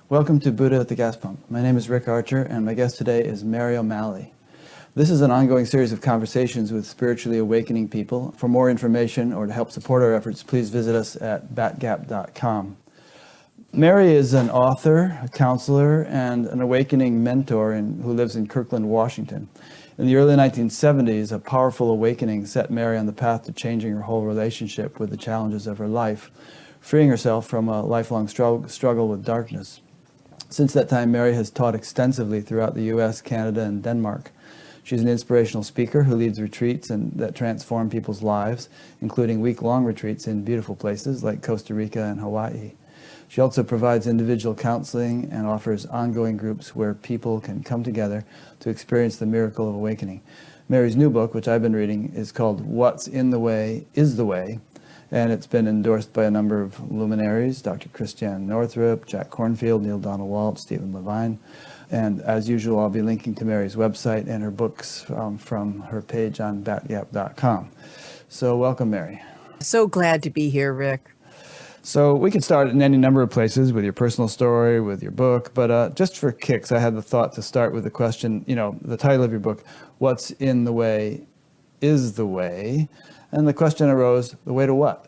Welcome to Buddha at the Gas Pump. My name is Rick Archer, and my guest today is Mary O'Malley. This is an ongoing series of conversations with spiritually awakening people. For more information or to help support our efforts, please visit us at batgap.com. Mary is an author, a counselor, and an awakening mentor who lives in Kirkland, Washington. In the early 1970s, a powerful awakening set Mary on the path to changing her whole relationship with the challenges of her life, freeing herself from a lifelong struggle with darkness. Since that time, Mary has taught extensively throughout the U.S., Canada, and Denmark. She's an inspirational speaker who leads retreats that transform people's lives, including week-long retreats in beautiful places like Costa Rica and Hawaii. She also provides individual counseling and offers ongoing groups where people can come together to experience the miracle of awakening. Mary's new book, which I've been reading, is called What's in the Way is the Way, and it's been endorsed by a number of luminaries, Dr. Christiane Northrup, Jack Kornfield, Neale Donald Walsch, Stephen Levine. And as usual, I'll be linking to Mary's website and her books from her page on batgap.com. So welcome, Mary. So glad to be here, Rick. So we could start in any number of places with your personal story, with your book, but just for kicks, I had the thought to start with the question, the title of your book, What's in the Way is the Way? And the question arose, the way to what?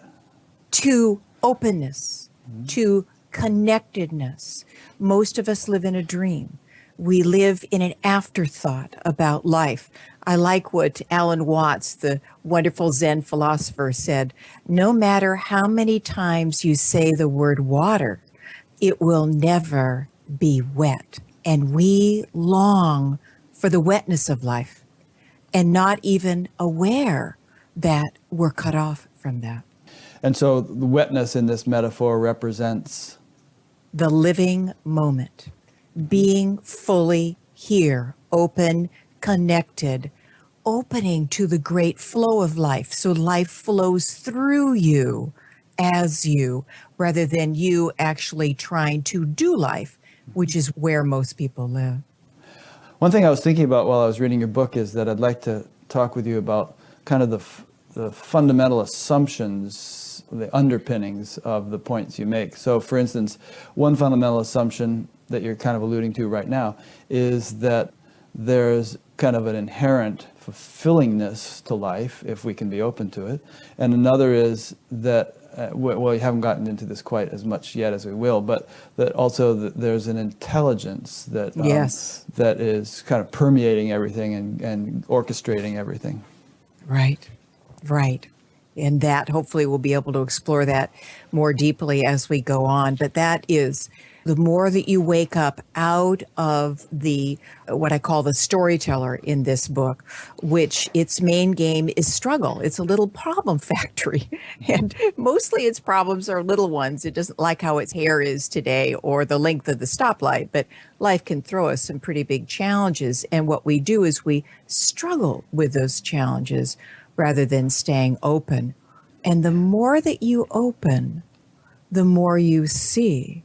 To openness, to connectedness. Most of us live in a dream. We live in an afterthought about life. I like what Alan Watts, the wonderful Zen philosopher, said. No matter how many times you say the word water, it will never be wet. And we long for the wetness of life and not even aware that we're cut off from that. And so the wetness in this metaphor represents? The living moment, being fully here, open, connected, opening to the great flow of life. So life flows through you as you, rather than you actually trying to do life, which is where most people live. One thing I was thinking about while I was reading your book is that I'd like to talk with you about kind of the fundamental assumptions, the underpinnings of the points you make. So for instance, one fundamental assumption that you're kind of alluding to right now is that there's kind of an inherent fulfillingness to life if we can be open to it. And another is that, well, you haven't gotten into this quite as much yet as we will, but that also there's an intelligence that yes, that is kind of permeating everything and orchestrating everything. Right. And that hopefully we'll be able to explore that more deeply as we go on. But that is the more that you wake up out of the, what I call the storyteller in this book, which its main game is struggle. It's a little problem factory. And mostly its problems are little ones. It doesn't like how its hair is today or the length of the stoplight, but life can throw us some pretty big challenges. And what we do is we struggle with those challenges rather than staying open. And the more that you open, the more you see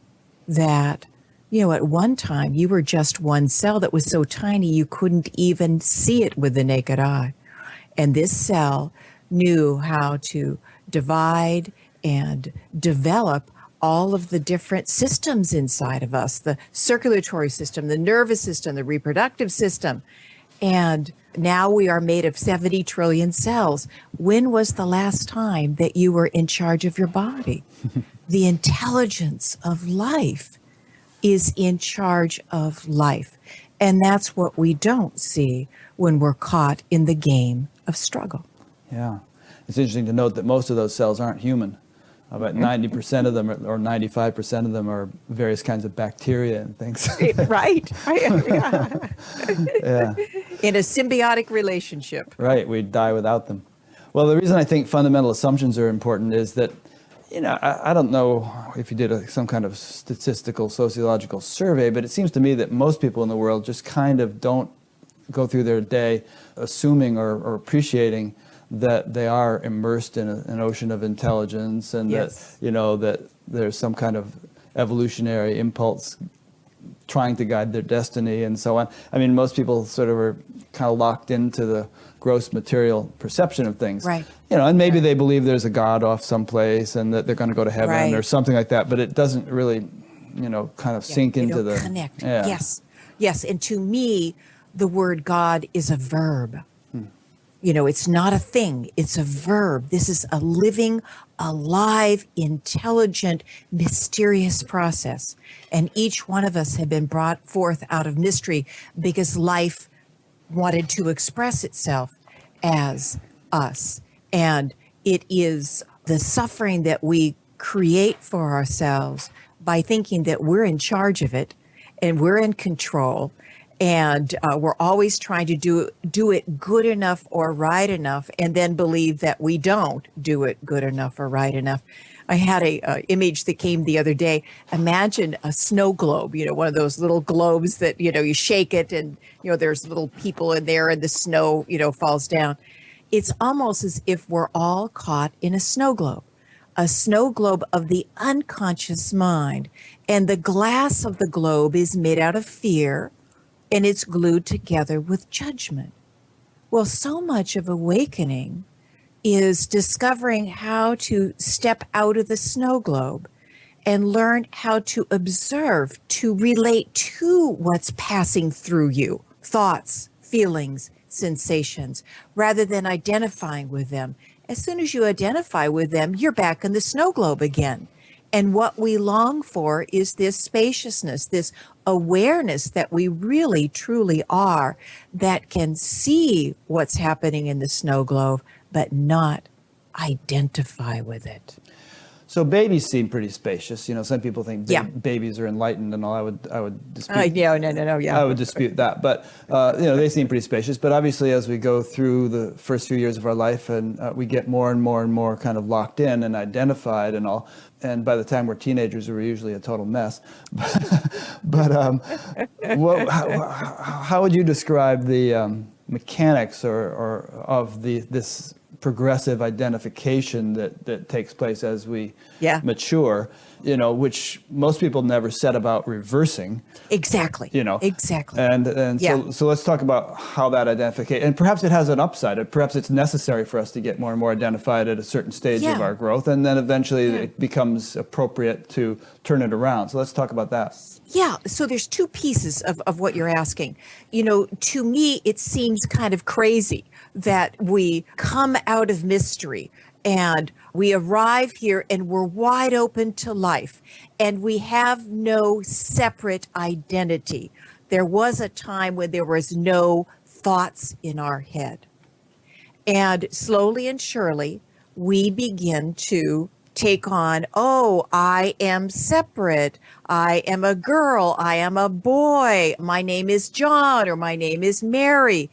that, at one time you were just one cell that was so tiny you couldn't even see it with the naked eye. And this cell knew how to divide and develop all of the different systems inside of us, the circulatory system, the nervous system, the reproductive system. And now we are made of 70 trillion cells. When was the last time that you were in charge of your body? The intelligence of life is in charge of life. And that's what we don't see when we're caught in the game of struggle. Yeah. It's interesting to note that most of those cells aren't human. About 90% of them or 95% of them are various kinds of bacteria and things. Right. Yeah. In a symbiotic relationship. Right. We die without them. Well, the reason I think fundamental assumptions are important is that, I don't know if you did some kind of statistical, sociological survey, but it seems to me that most people in the world just kind of don't go through their day assuming or appreciating that they are immersed in an ocean of intelligence, and yes, that there's some kind of evolutionary impulse trying to guide their destiny and so on. I mean, most people sort of are kind of locked into the gross material perception of things. Right. And maybe they believe there's a God off someplace and that they're going to go to heaven or something like that, but it doesn't really kind of Yeah, sink they into don't the connect. Yeah. Yes. Yes. And to me, the word God is a verb. It's not a thing, it's a verb. This is a living, alive, intelligent, mysterious process. And each one of us have been brought forth out of mystery because life wanted to express itself as us. And it is the suffering that we create for ourselves by thinking that we're in charge of it and we're in control. And we're always trying to do it good enough or right enough, and then believe that we don't do it good enough or right enough. I had a image that came the other day. Imagine a snow globe, one of those little globes that, you shake it and, there's little people in there and the snow, falls down. It's almost as if we're all caught in a snow globe of the unconscious mind. And the glass of the globe is made out of fear, and it's glued together with judgment. Well, so much of awakening is discovering how to step out of the snow globe and learn how to observe, to relate to what's passing through you, thoughts, feelings, sensations, rather than identifying with them. As soon as you identify with them, you're back in the snow globe again. And what we long for is this spaciousness, this awareness that we really, truly are, that can see what's happening in the snow globe, but not identify with it. So babies seem pretty spacious. Some people think Yeah. babies are enlightened and all. I would dispute. No, yeah. I would dispute that, but they seem pretty spacious. But obviously, as we go through the first few years of our life, and we get more and more and more kind of locked in and identified and all, and by the time we're teenagers, we're usually a total mess. But how would you describe the mechanics or of this progressive identification that takes place as we mature, which most people never set about reversing. Exactly. Exactly. And so let's talk about how that identification, and perhaps it has an upside. Perhaps it's necessary for us to get more and more identified at a certain stage of our growth, and then eventually it becomes appropriate to turn it around. So let's talk about that. Yeah, so there's two pieces of what you're asking. To me, it seems kind of crazy that we come out of mystery and we arrive here and we're wide open to life and we have no separate identity. There was a time when there was no thoughts in our head. And slowly and surely, we begin to take on, I am separate. I am a girl. I am a boy. My name is John or my name is Mary.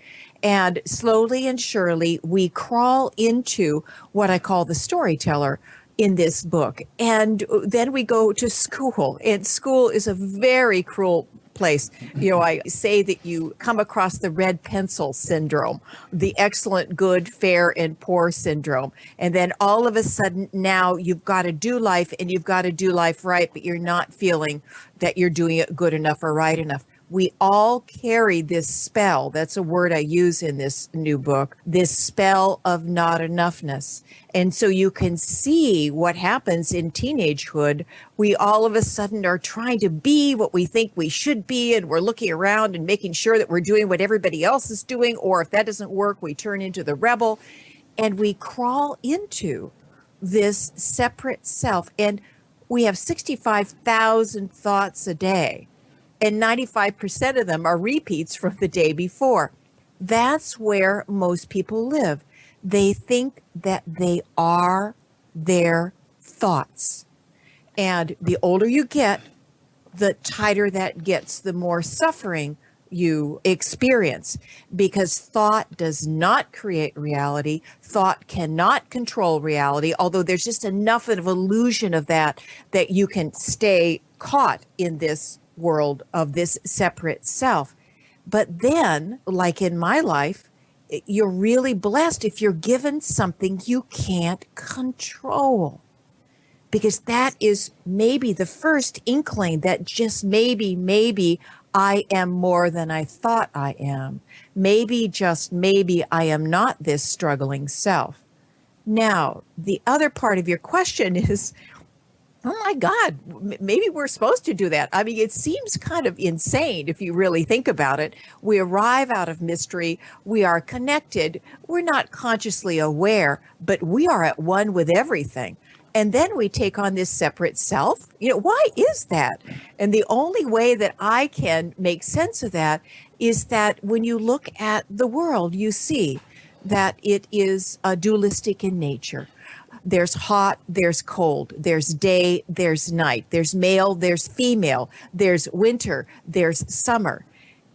And slowly and surely, we crawl into what I call the storyteller in this book. And then we go to school. And school is a very cruel place. I say that you come across the red pencil syndrome, the excellent, good, fair, and poor syndrome. And then all of a sudden now you've got to do life and you've got to do life right, but you're not feeling that you're doing it good enough or right enough. We all carry this spell. That's a word I use in this new book, this spell of not enoughness. And so you can see what happens in teenagehood. We all of a sudden are trying to be what we think we should be, and we're looking around and making sure that we're doing what everybody else is doing, or if that doesn't work, we turn into the rebel, and we crawl into this separate self. And we have 65,000 thoughts a day. And 95% of them are repeats from the day before. That's where most people live. They think that they are their thoughts. And the older you get, the tighter that gets, the more suffering you experience, because thought does not create reality. Thought cannot control reality, although there's just enough of an illusion of that you can stay caught in this world of this separate self. But then, like in my life, you're really blessed if you're given something you can't control, because that is maybe the first inkling that just maybe I am more than I thought I am. Maybe, just maybe, I am not this struggling self. Now, the other part of your question is, oh my God, maybe we're supposed to do that. I mean, it seems kind of insane if you really think about it. We arrive out of mystery. We are connected. We're not consciously aware, but we are at one with everything. And then we take on this separate self. Why is that? And the only way that I can make sense of that is that when you look at the world, you see that it is dualistic in nature. There's hot, there's cold, there's day, there's night, there's male, there's female, there's winter, there's summer.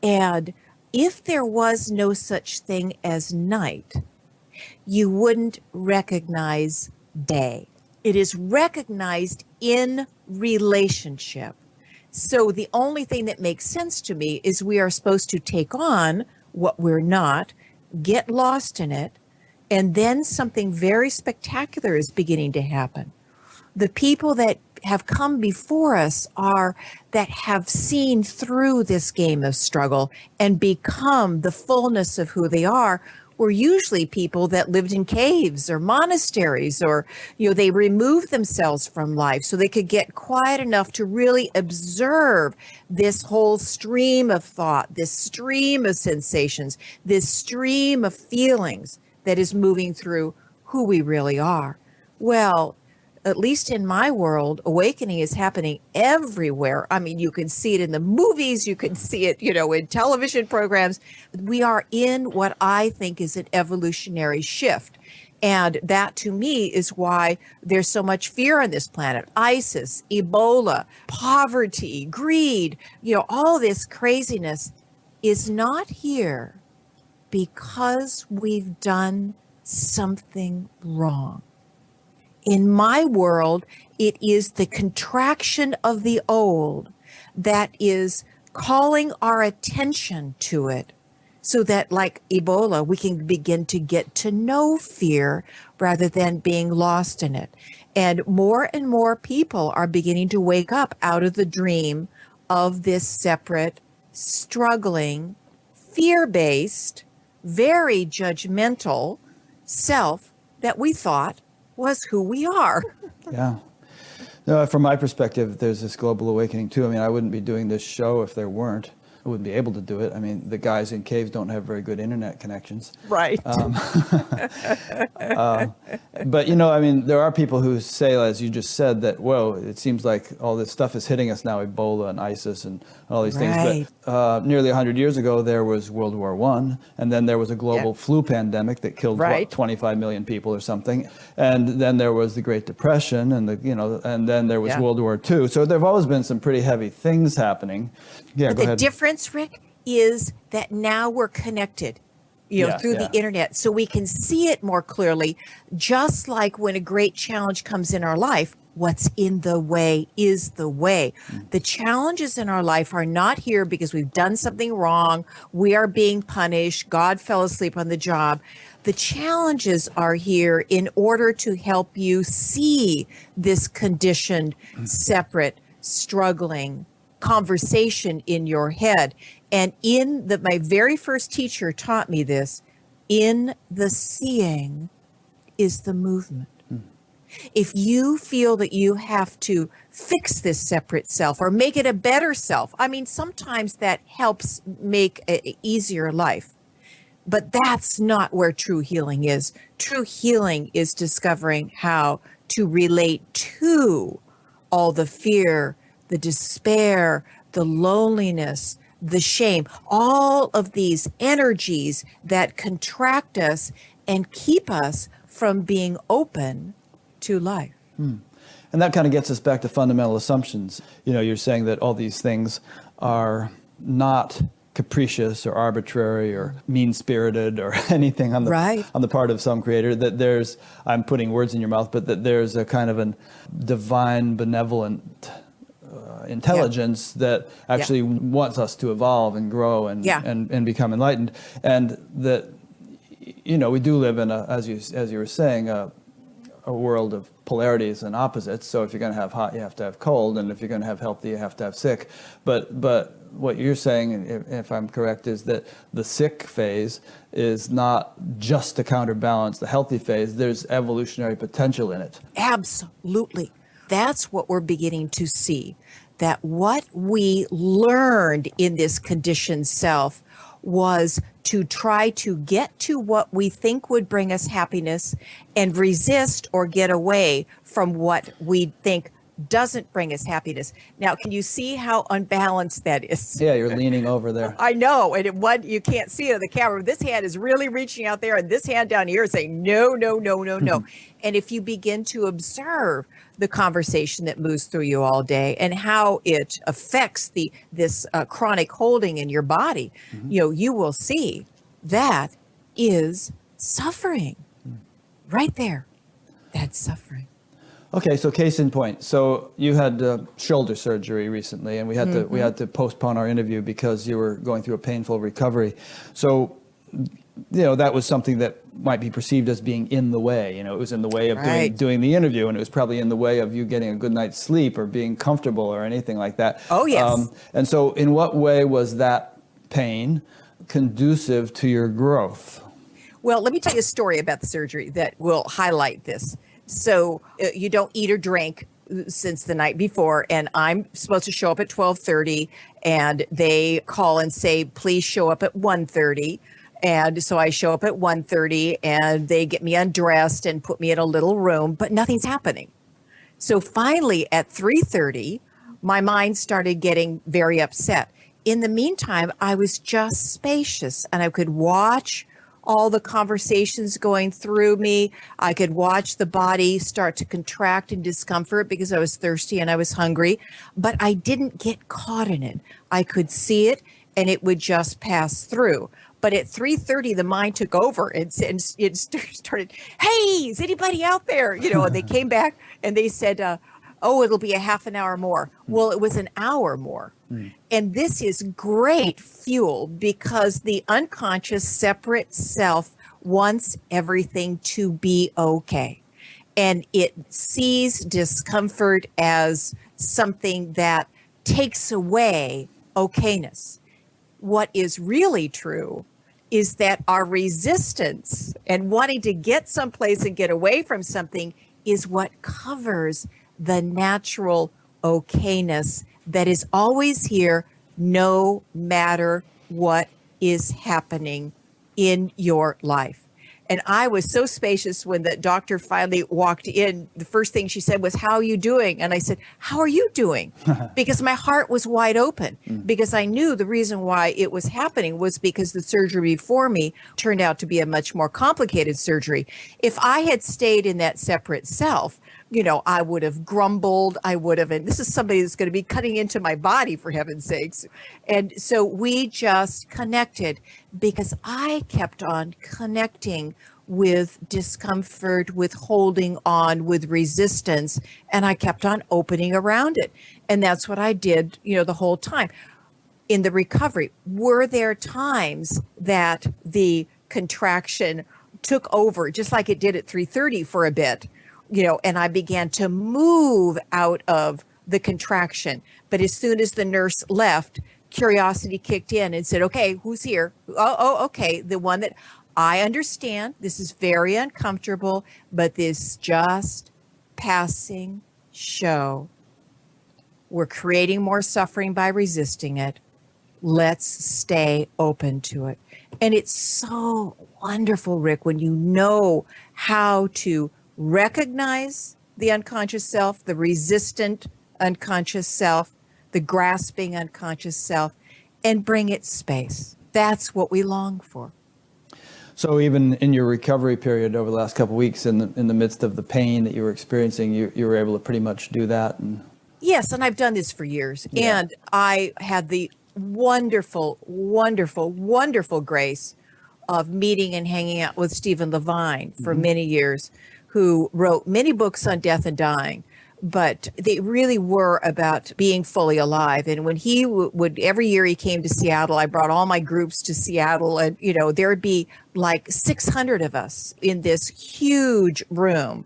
And if there was no such thing as night, you wouldn't recognize day. It is recognized in relationship. So the only thing that makes sense to me is we are supposed to take on what we're not, get lost in it, and then something very spectacular is beginning to happen. The people that have come before us that have seen through this game of struggle and become the fullness of who they are were usually people that lived in caves or monasteries, or, they removed themselves from life so they could get quiet enough to really observe this whole stream of thought, this stream of sensations, this stream of feelings that is moving through who we really are. Well, at least in my world, awakening is happening everywhere. I mean, you can see it in the movies, you can see it, in television programs. We are in what I think is an evolutionary shift. And that to me is why there's so much fear on this planet. ISIS, Ebola, poverty, greed, all this craziness is not here because we've done something wrong. In my world, it is the contraction of the old that is calling our attention to it so that, like Ebola, we can begin to get to know fear rather than being lost in it. And more people are beginning to wake up out of the dream of this separate, struggling, fear-based, very judgmental self that we thought was who we are. Yeah. No, from my perspective, there's this global awakening too. I mean, I wouldn't be doing this show if there weren't. I wouldn't be able to do it. I mean, the guys in caves don't have very good internet connections. Right. But, I mean, there are people who say, as you just said, that, whoa, it seems like all this stuff is hitting us now, Ebola and ISIS and all these Right. things. But nearly 100 years ago, there was World War I, and then there was a global flu pandemic that killed Right. 25 million people or something. And then there was the Great Depression, and and then there was World War II. So there have always been some pretty heavy things happening. Yeah, But go the ahead. difference, Rick, is that now we're connected, through the internet, so we can see it more clearly. Just like when a great challenge comes in our life, what's in the way is the way. The challenges in our life are not here because we've done something wrong. We are being punished. God fell asleep on the job. The challenges are here in order to help you see this conditioned, separate, struggling conversation in your head. And my very first teacher taught me this, in the seeing is the movement. If you feel that you have to fix this separate self or make it a better self, I mean, sometimes that helps make an easier life. But that's not where true healing is. True healing is discovering how to relate to all the fear, the despair, the loneliness, the shame, all of these energies that contract us and keep us from being open to life. And that kind of gets us back to fundamental assumptions. You're saying that all these things are not capricious or arbitrary or mean-spirited or anything on the part of some creator, that I'm putting words in your mouth, but that there's a kind of a divine, benevolent intelligence that actually wants us to evolve and grow and become enlightened. And that, we do live in as you were saying, a world of polarities and opposites. So if you're going to have hot, you have to have cold, and if you're going to have healthy, you have to have sick. But what you're saying, if I'm correct, is that the sick phase is not just to counterbalance the healthy phase. There's evolutionary potential in it. Absolutely. that's what we're beginning to see, that what we learned in this conditioned self was to try to get to what we think would bring us happiness and resist or get away from what we think doesn't bring us happiness. Now, can you see how unbalanced that is? Yeah, you're leaning over there. I know, and what you can't see it on the camera. This hand is really reaching out there, and this hand down here is saying no, no, no, no, no. And if you begin to observe the conversation that moves through you all day and how it affects this chronic holding in your body, you will see that is suffering. Right there, that's suffering. Okay, so case in point. So you had shoulder surgery recently, and we had to postpone our interview because you were going through a painful recovery. So, that was something that might be perceived as being in the way. It was in the way of doing the interview, and it was probably in the way of you getting a good night's sleep or being comfortable or anything like that. Oh, yes. And so in what way was that pain conducive to your growth? Well, let me tell you a story about the surgery that will highlight this. So you don't eat or drink since the night before, and I'm supposed to show up at 12:30, and they call and say, please show up at 1:30. And so I show up at 1:30, and they get me undressed and put me in a little room, but nothing's happening. So finally at 3:30, my mind started getting very upset. In the meantime, I was just spacious, and I could watch all the conversations going through me. I could watch the body start to contract in discomfort because I was thirsty and I was hungry, but I didn't get caught in it. I could see it and it would just pass through. But at 3:30, the mind took over and it started, hey, is anybody out there? And they came back and they said, it'll be a half an hour more. Well, it was an hour more. And this is great fuel because the unconscious separate self wants everything to be okay. And it sees discomfort as something that takes away okayness. What is really true is that our resistance and wanting to get someplace and get away from something is what covers the natural okayness that is always here, no matter what is happening in your life. And I was so spacious when the doctor finally walked in. The first thing she said was, how are you doing? And I said, how are you doing? Because my heart was wide open, because I knew the reason why it was happening was because the surgery before me turned out to be a much more complicated surgery. If I had stayed in that separate self, I would have grumbled. I would have, and this is somebody that's going to be cutting into my body, for heaven's sakes. And so we just connected because I kept on connecting with discomfort, with holding on, with resistance, and I kept on opening around it. And that's what I did, the whole time. In the recovery, were there times that the contraction took over, just like it did at 3:30 for a bit? And I began to move out of the contraction. But as soon as the nurse left, curiosity kicked in and said, okay, who's here? Oh, okay. The one that I understand. This is very uncomfortable, but this just passing show. We're creating more suffering by resisting it. Let's stay open to it. And it's so wonderful, Rick, when you know how to recognize the unconscious self, the resistant unconscious self, the grasping unconscious self, and bring it space. That's what we long for. So even in your recovery period over the last couple of weeks, in the midst of the pain that you were experiencing, you were able to pretty much do that? Yes, and I've done this for years. Yeah. And I had the wonderful, wonderful, wonderful grace of meeting and hanging out with Stephen Levine for many years, who wrote many books on death and dying, but they really were about being fully alive. And when he would, every year he came to Seattle, I brought all my groups to Seattle, and, there would be like 600 of us in this huge room.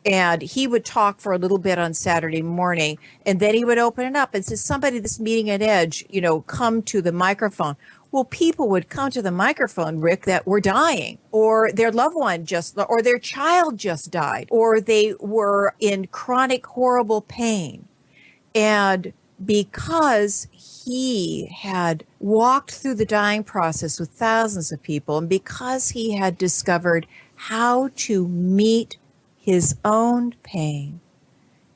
And he would talk for a little bit on Saturday morning, and then he would open it up and say, somebody that's meeting an edge, come to the microphone. Well, people would come to the microphone, Rick, that were dying, or their loved one or their child just died, or they were in chronic, horrible pain. And because he had walked through the dying process with thousands of people, and because he had discovered how to meet his own pain,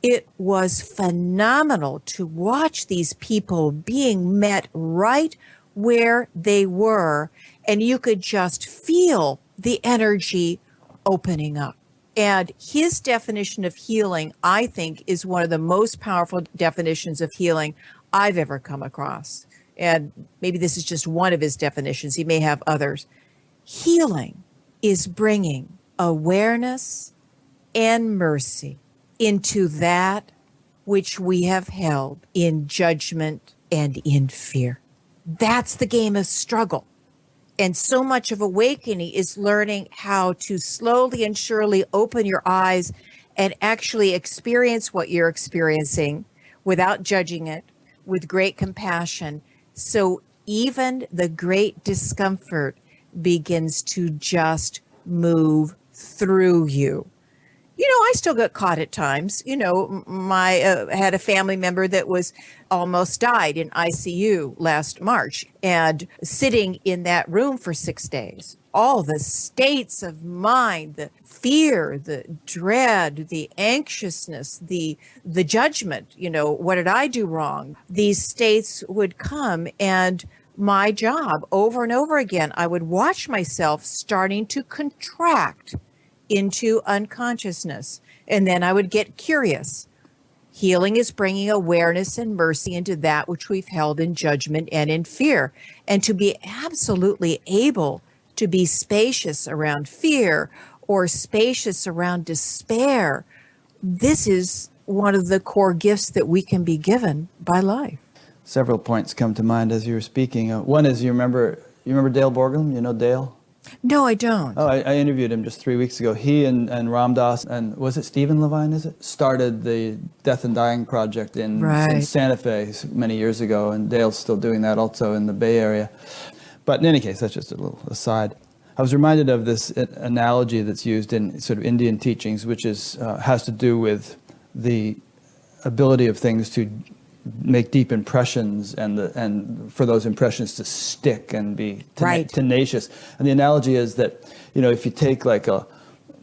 it was phenomenal to watch these people being met right where they were, and you could just feel the energy opening up. And his definition of healing, I think, is one of the most powerful definitions of healing I've ever come across. And maybe this is just one of his definitions. He may have others. Healing is bringing awareness and mercy into that which we have held in judgment and in fear. That's the game of struggle. And so much of awakening is learning how to slowly and surely open your eyes and actually experience what you're experiencing without judging it, with great compassion. So even the great discomfort begins to just move through you. I still got caught at times. I had a family member that was almost died in ICU last March, and sitting in that room for 6 days. All the states of mind, the fear, the dread, the anxiousness, the judgment, what did I do wrong? These states would come, and my job over and over again, I would watch myself starting to contract into unconsciousness. And then I would get curious. Healing is bringing awareness and mercy into that which we've held in judgment and in fear. And to be absolutely able to be spacious around fear or spacious around despair, this is one of the core gifts that we can be given by life. Several points come to mind as you were speaking. One is, you remember Dale Borglum? You know Dale? No, I don't. Oh, I interviewed him just 3 weeks ago. He and Ram Dass and was it Stephen Levine, started the Death and Dying Project in Santa Fe many years ago, and Dale's still doing that also in the Bay Area. But in any case, that's just a little aside. I was reminded of this analogy that's used in sort of Indian teachings, which has to do with the ability of things to make deep impressions and for those impressions to stick and be tenacious. And the analogy is that, if you take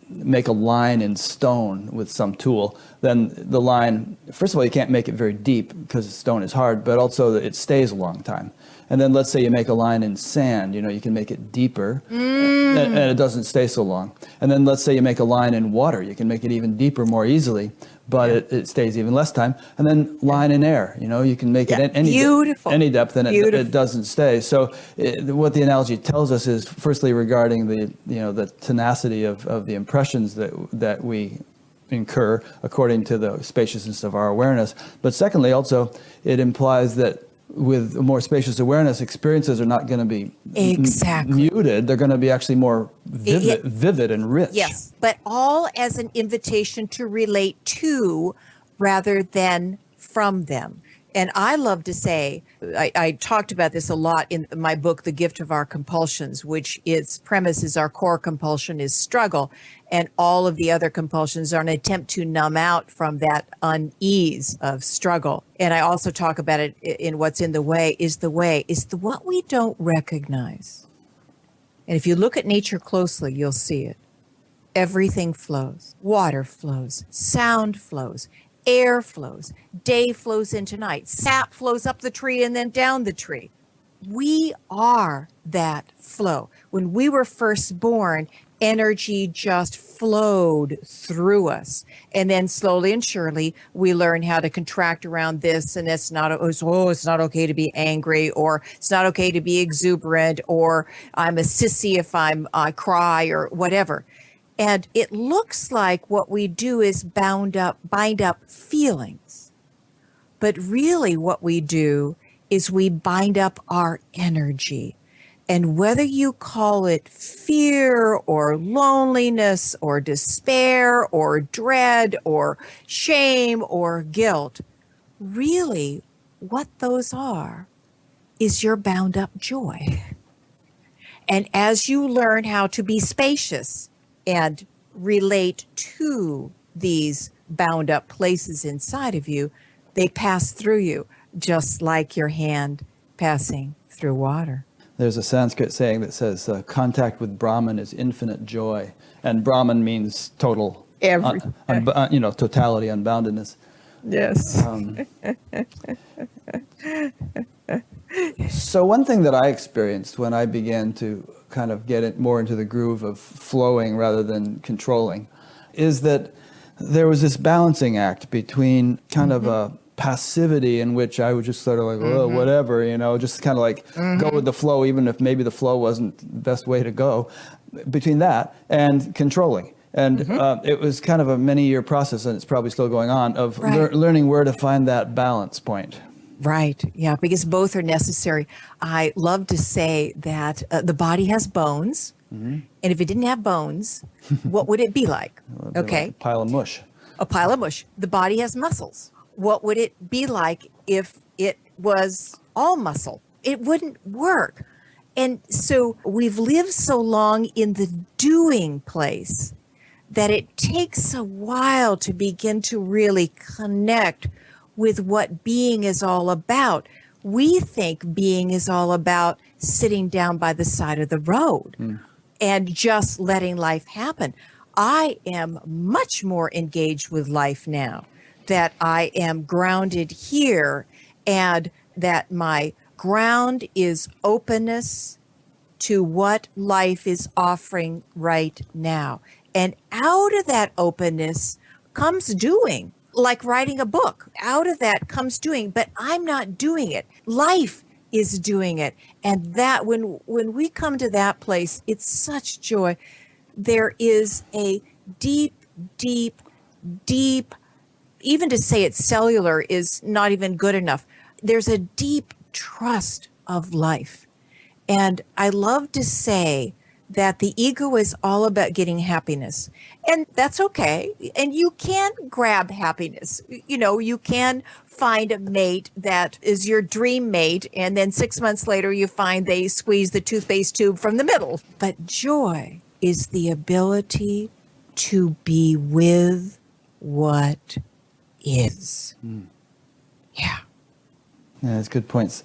make a line in stone with some tool, then the line, first of all, you can't make it very deep because stone is hard, but also it stays a long time. And then let's say you make a line in sand, you can make it deeper and it doesn't stay so long. And then let's say you make a line in water, you can make it even deeper more easily, but it stays even less time. And then line in air, you can make it any depth and it doesn't stay. So what the analogy tells us is, firstly, regarding the tenacity of the impressions that we incur according to the spaciousness of our awareness. But secondly, also, it implies that with a more spacious awareness, experiences are not going to be muted. They're going to be actually more vivid and rich. Yes, but all as an invitation to relate to rather than from them. And I love to say, I talked about this a lot in my book, The Gift of Our Compulsions, which its premise is our core compulsion is struggle. And all of the other compulsions are an attempt to numb out from that unease of struggle. And I also talk about it in What's in the Way is what we don't recognize. And if you look at nature closely, you'll see it. Everything flows. Water flows. Sound flows. Air flows, day flows into night, sap flows up the tree and then down the tree. We are that flow. When we were first born, energy just flowed through us. And then slowly and surely, we learn how to contract around this, and it's not okay to be angry, or it's not okay to be exuberant, or I'm a sissy if I cry, or whatever. And it looks like what we do is bind up feelings. But really what we do is we bind up our energy. And whether you call it fear or loneliness or despair or dread or shame or guilt, really what those are is your bound up joy. And as you learn how to be spacious and relate to these bound up places inside of you, they pass through you, just like your hand passing through water. There's a Sanskrit saying that says contact with Brahman is infinite joy. And Brahman means total, Everything. totality, unboundedness. Yes. So one thing that I experienced when I began to kind of get it more into the groove of flowing rather than controlling is that there was this balancing act between kind of a passivity in which I was just sort of like, oh, whatever, just kind of like go with the flow, even if maybe the flow wasn't the best way to go, between that and controlling. And it was kind of a many-year process, and it's probably still going on, of learning where to find that balance point. Right. Yeah, because both are necessary. I love to say that the body has bones, and if it didn't have bones, what would it be like? Okay. Like a pile of mush. A pile of mush. The body has muscles. What would it be like if it was all muscle? It wouldn't work. And so we've lived so long in the doing place that it takes a while to begin to really connect with what being is all about. We think being is all about sitting down by the side of the road and just letting life happen. I am much more engaged with life now, that I am grounded here, and that my ground is openness to what life is offering right now. And out of that openness comes doing, like writing a book. Out of that comes doing, but I'm not doing it. Life is doing it. And that when we come to that place, it's such joy. There is a deep, deep, deep, even to say it's cellular is not even good enough. There's a deep trust of life. And I love to say that the ego is all about getting happiness. And that's okay. And you can grab happiness. You can find a mate that is your dream mate, and then 6 months later you find they squeeze the toothpaste tube from the middle. But joy is the ability to be with what is. Yeah. Yeah, that's good points.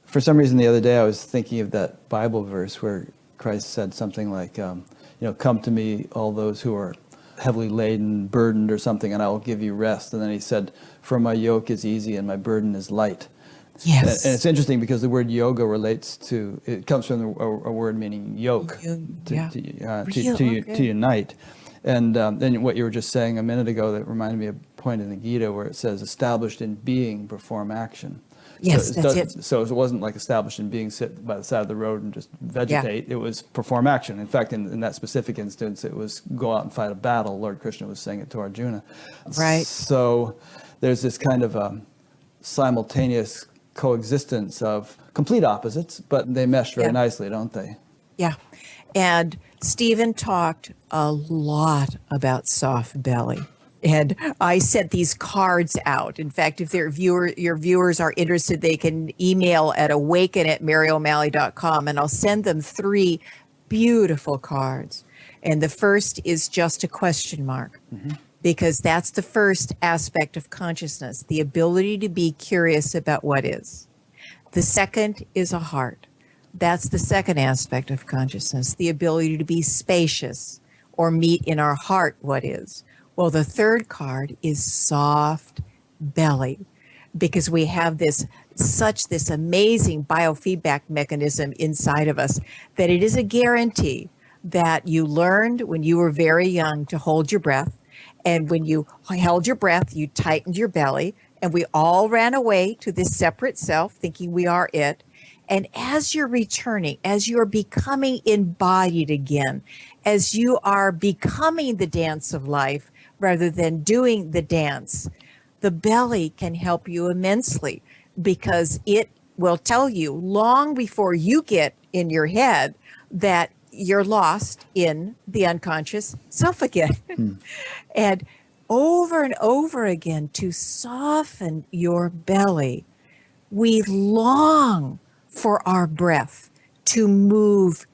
For some reason the other day I was thinking of that Bible verse where Christ said something like, come to me, all those who are heavily laden, burdened or something, and I will give you rest. And then he said, for my yoke is easy and my burden is light. Yes. And it's interesting because the word yoga it comes from a word meaning yoke, to unite. And then what you were just saying a minute ago that reminded me of a point in the Gita where it says, established in being, perform action. Yes, that's it. So it wasn't like established in being, sit by the side of the road and just vegetate. Yeah. It was perform action. In fact, in that specific instance, it was go out and fight a battle. Lord Krishna was saying it to Arjuna. Right. So there's this kind of simultaneous coexistence of complete opposites, but they mesh very nicely, don't they? Yeah. And Stephen talked a lot about soft belly. And I sent these cards out. In fact, if your viewers are interested, they can email at awaken@maryo'malley.com, and I'll send them 3 beautiful cards. And the first is just a question mark, because that's the first aspect of consciousness, the ability to be curious about what is. The second is a heart. That's the second aspect of consciousness, the ability to be spacious or meet in our heart what is. Well, the third card is soft belly, because we have this amazing biofeedback mechanism inside of us that it is a guarantee that you learned when you were very young to hold your breath. And when you held your breath, you tightened your belly, and we all ran away to this separate self thinking we are it. And as you're returning, as you're becoming embodied again, as you are becoming the dance of life, rather than doing the dance, the belly can help you immensely, because it will tell you long before you get in your head that you're lost in the unconscious self again. And over again, to soften your belly, we long for our breath to move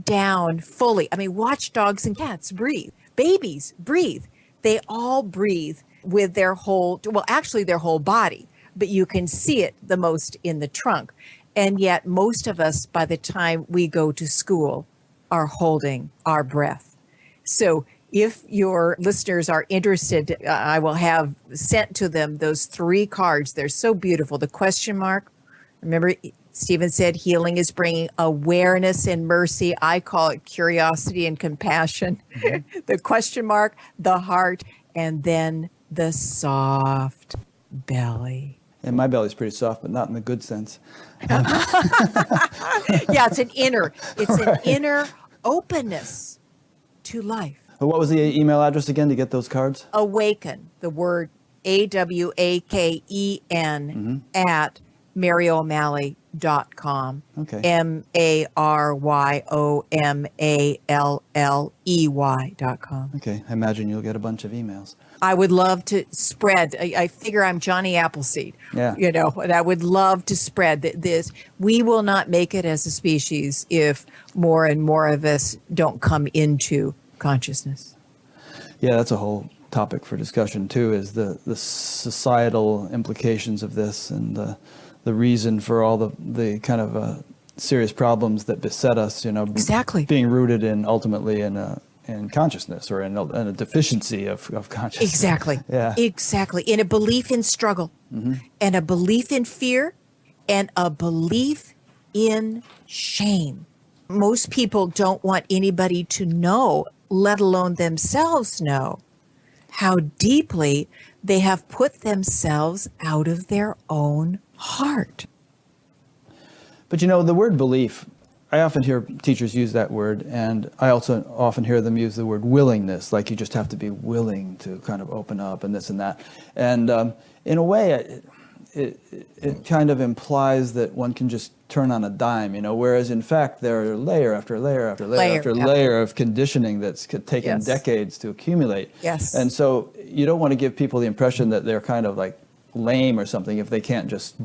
down fully. I mean, watch dogs and cats breathe. Babies breathe. They all breathe with their whole, well, actually their whole body, but you can see it the most in the trunk. And yet most of us, by the time we go to school, are holding our breath. So if your listeners are interested, I will have sent to them those 3 cards. They're so beautiful. The question mark. Remember, Stephen said healing is bringing awareness and mercy. I call it curiosity and compassion. Mm-hmm. The question mark, the heart, and then the soft belly. And my belly's pretty soft, but not in the good sense. Yeah, it's an inner openness to life. What was the email address again to get those cards? Awaken, the word AWAKEN at MaryO'Malley.com. Okay. MaryO'Malley.com. Okay. I imagine you'll get a bunch of emails. I would love to spread. I figure I'm Johnny Appleseed. Yeah. You know, and I would love to spread this. We will not make it as a species if more and more of us don't come into consciousness. Yeah, that's a whole topic for discussion too, is the societal implications of this and the reason for all the kind of serious problems that beset us, you know. Exactly. Being rooted ultimately in consciousness or in a deficiency of consciousness. Exactly. Yeah. Exactly. In a belief in struggle, and a belief in fear, and a belief in shame. Most people don't want anybody to know, let alone themselves know, how deeply they have put themselves out of their own heart. But you know, the word belief, I often hear teachers use that word, and I also often hear them use the word willingness, like you just have to be willing to kind of open up and this and that. And in a way, it kind of implies that one can just turn on a dime, you know, whereas in fact there are layer after layer after layer after layer of conditioning that's taken decades to accumulate. Yes. And so you don't want to give people the impression that they're kind of like lame or something if they can't just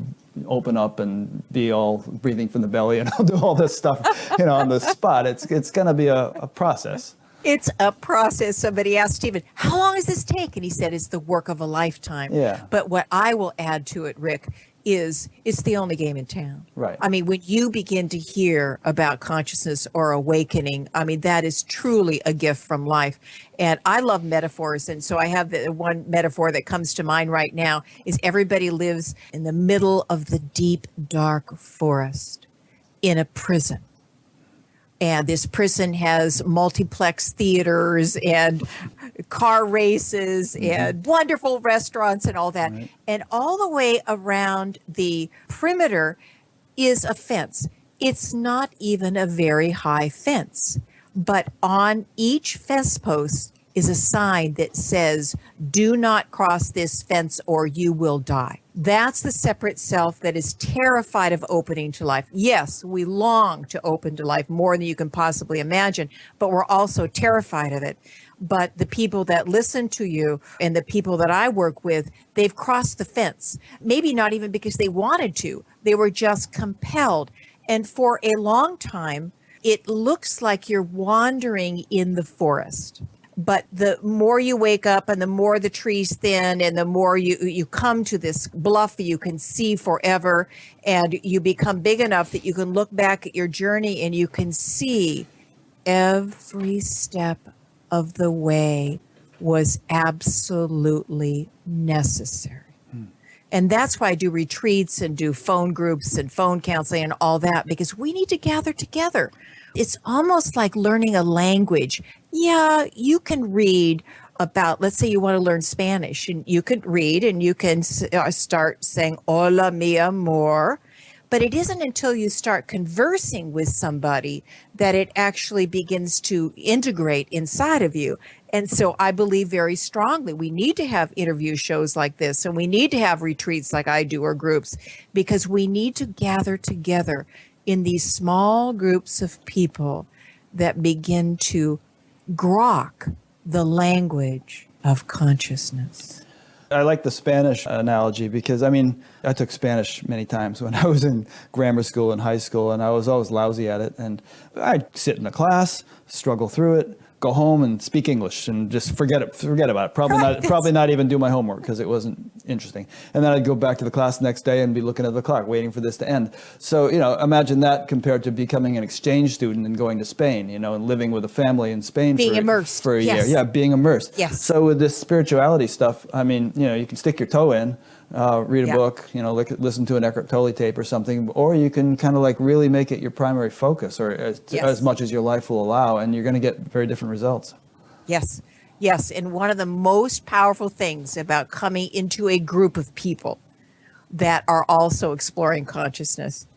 open up and be all breathing from the belly and do all this stuff, you know, on the spot. It's going to be a process. It's a process. Somebody asked Stephen, how long does this take? And he said, it's the work of a lifetime. Yeah. But what I will add to it, Rick, is it's the only game in town. Right. I mean, when you begin to hear about consciousness or awakening, I mean, that is truly a gift from life. And I love metaphors. And so I have the one metaphor that comes to mind right now is everybody lives in the middle of the deep, dark forest in a prison. And this prison has multiplex theaters and car races and wonderful restaurants and all that. Right. And all the way around the perimeter is a fence. It's not even a very high fence. But on each fence post is a sign that says, do not cross this fence or you will die. That's the separate self that is terrified of opening to life. Yes, we long to open to life more than you can possibly imagine, but we're also terrified of it. But the people that listen to you and the people that I work with, they've crossed the fence. Maybe not even because they wanted to. They were just compelled. And for a long time, it looks like you're wandering in the forest. But the more you wake up and the more the trees thin and the more you come to this bluff you can see forever, and you become big enough that you can look back at your journey and you can see every step of the way was absolutely necessary. And that's why I do retreats and do phone groups and phone counseling and all that, because we need to gather together. It's almost like learning a language. Yeah, you can read about, let's say you want to learn Spanish, and you could read and you can start saying, hola, mi amor. But it isn't until you start conversing with somebody that it actually begins to integrate inside of you. And so I believe very strongly we need to have interview shows like this, and we need to have retreats like I do or groups, because we need to gather together in these small groups of people that begin to grok the language of consciousness. I like the Spanish analogy because, I mean, I took Spanish many times when I was in grammar school and high school, and I was always lousy at it. And I'd sit in the class, struggle through it, go home and speak English and just forget about it. Probably not even do my homework because it wasn't interesting. And then I'd go back to the class the next day and be looking at the clock, waiting for this to end. So, imagine that compared to becoming an exchange student and going to Spain, and living with a family in Spain Being immersed. for a Yes. year. Yeah, being immersed. Yes. So with this spirituality stuff, I mean, you can stick your toe in, read a Yeah. book, listen to an Eckhart Tolle tape or something, or you can kind of like really make it your primary focus, or Yes. as much as your life will allow, and you're going to get very different results. Yes. Yes. And one of the most powerful things about coming into a group of people that are also exploring consciousness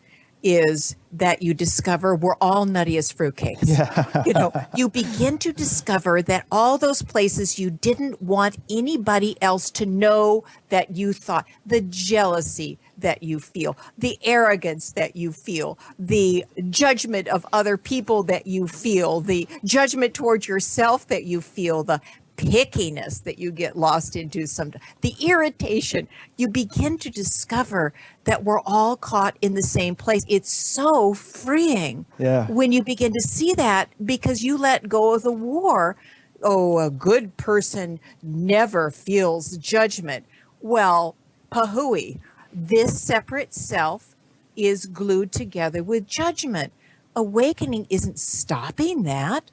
is that you discover we're all nutty as fruitcakes. Yeah. You begin to discover that all those places you didn't want anybody else to know that you thought, the jealousy that you feel, the arrogance that you feel, the judgment of other people that you feel, the judgment towards yourself that you feel, the pickiness that you get lost into sometimes, the irritation, you begin to discover that we're all caught in the same place. It's so freeing when you begin to see that, because you let go of the war. Oh, a good person never feels judgment. Well, pahooey, this separate self is glued together with judgment. Awakening isn't stopping that.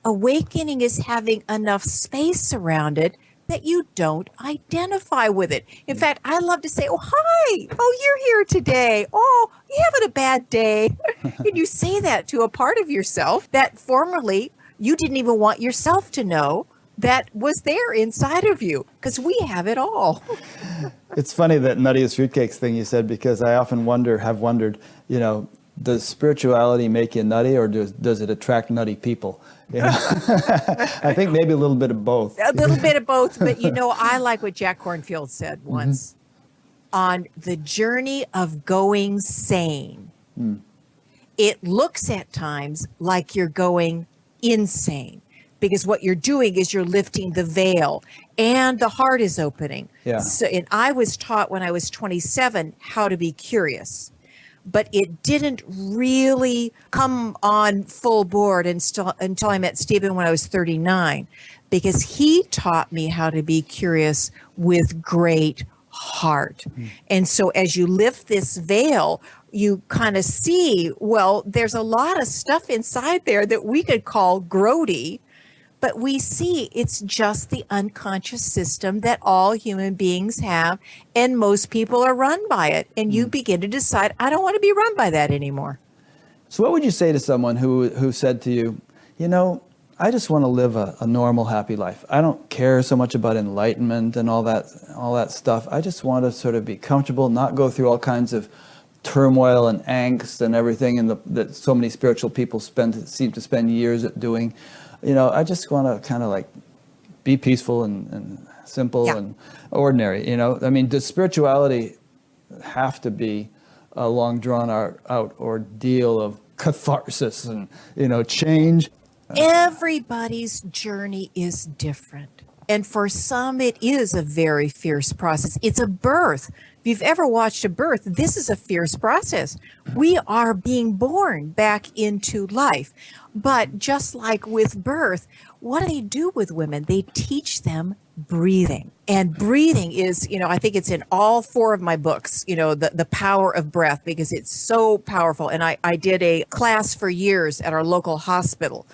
Awakening is having enough space around it that you don't identify with it. In fact, I love to say, oh, hi, oh, you're here today. Oh, you having a bad day? And you say that to a part of yourself that formerly you didn't even want yourself to know that was there inside of you, because we have it all. It's funny that nutty as fruitcakes thing you said, because I often have wondered, does spirituality make you nutty, or does it attract nutty people? I think maybe a little bit of both. A little bit of both. But, I like what Jack Kornfield said once. On the journey of going sane, it looks at times like you're going insane, because what you're doing is you're lifting the veil and the heart is opening. Yeah. So, and I was taught when I was 27 how to be curious, but it didn't really come on full board until I met Stephen when I was 39, because he taught me how to be curious with great heart. And so as you lift this veil, you kind of see, well, there's a lot of stuff inside there that we could call grody, but we see it's just the unconscious system that all human beings have, and most people are run by it. And you begin to decide, I don't want to be run by that anymore. So what would you say to someone who said to you, I just want to live a normal, happy life. I don't care so much about enlightenment and all that stuff. I just want to sort of be comfortable, not go through all kinds of turmoil and angst and everything that so many spiritual people seem to spend years at doing. I just want to kind of like be peaceful and simple and ordinary. I mean, does spirituality have to be a long drawn out ordeal of catharsis and, change? Everybody's journey is different. And for some, it is a very fierce process. It's a birth. If you've ever watched a birth, this is a fierce process. We are being born back into life. But just like with birth, what do they do with women? They teach them breathing. And breathing is, I think it's in all 4 of my books, the power of breath, because it's so powerful. And I did a class for years at our local hospital,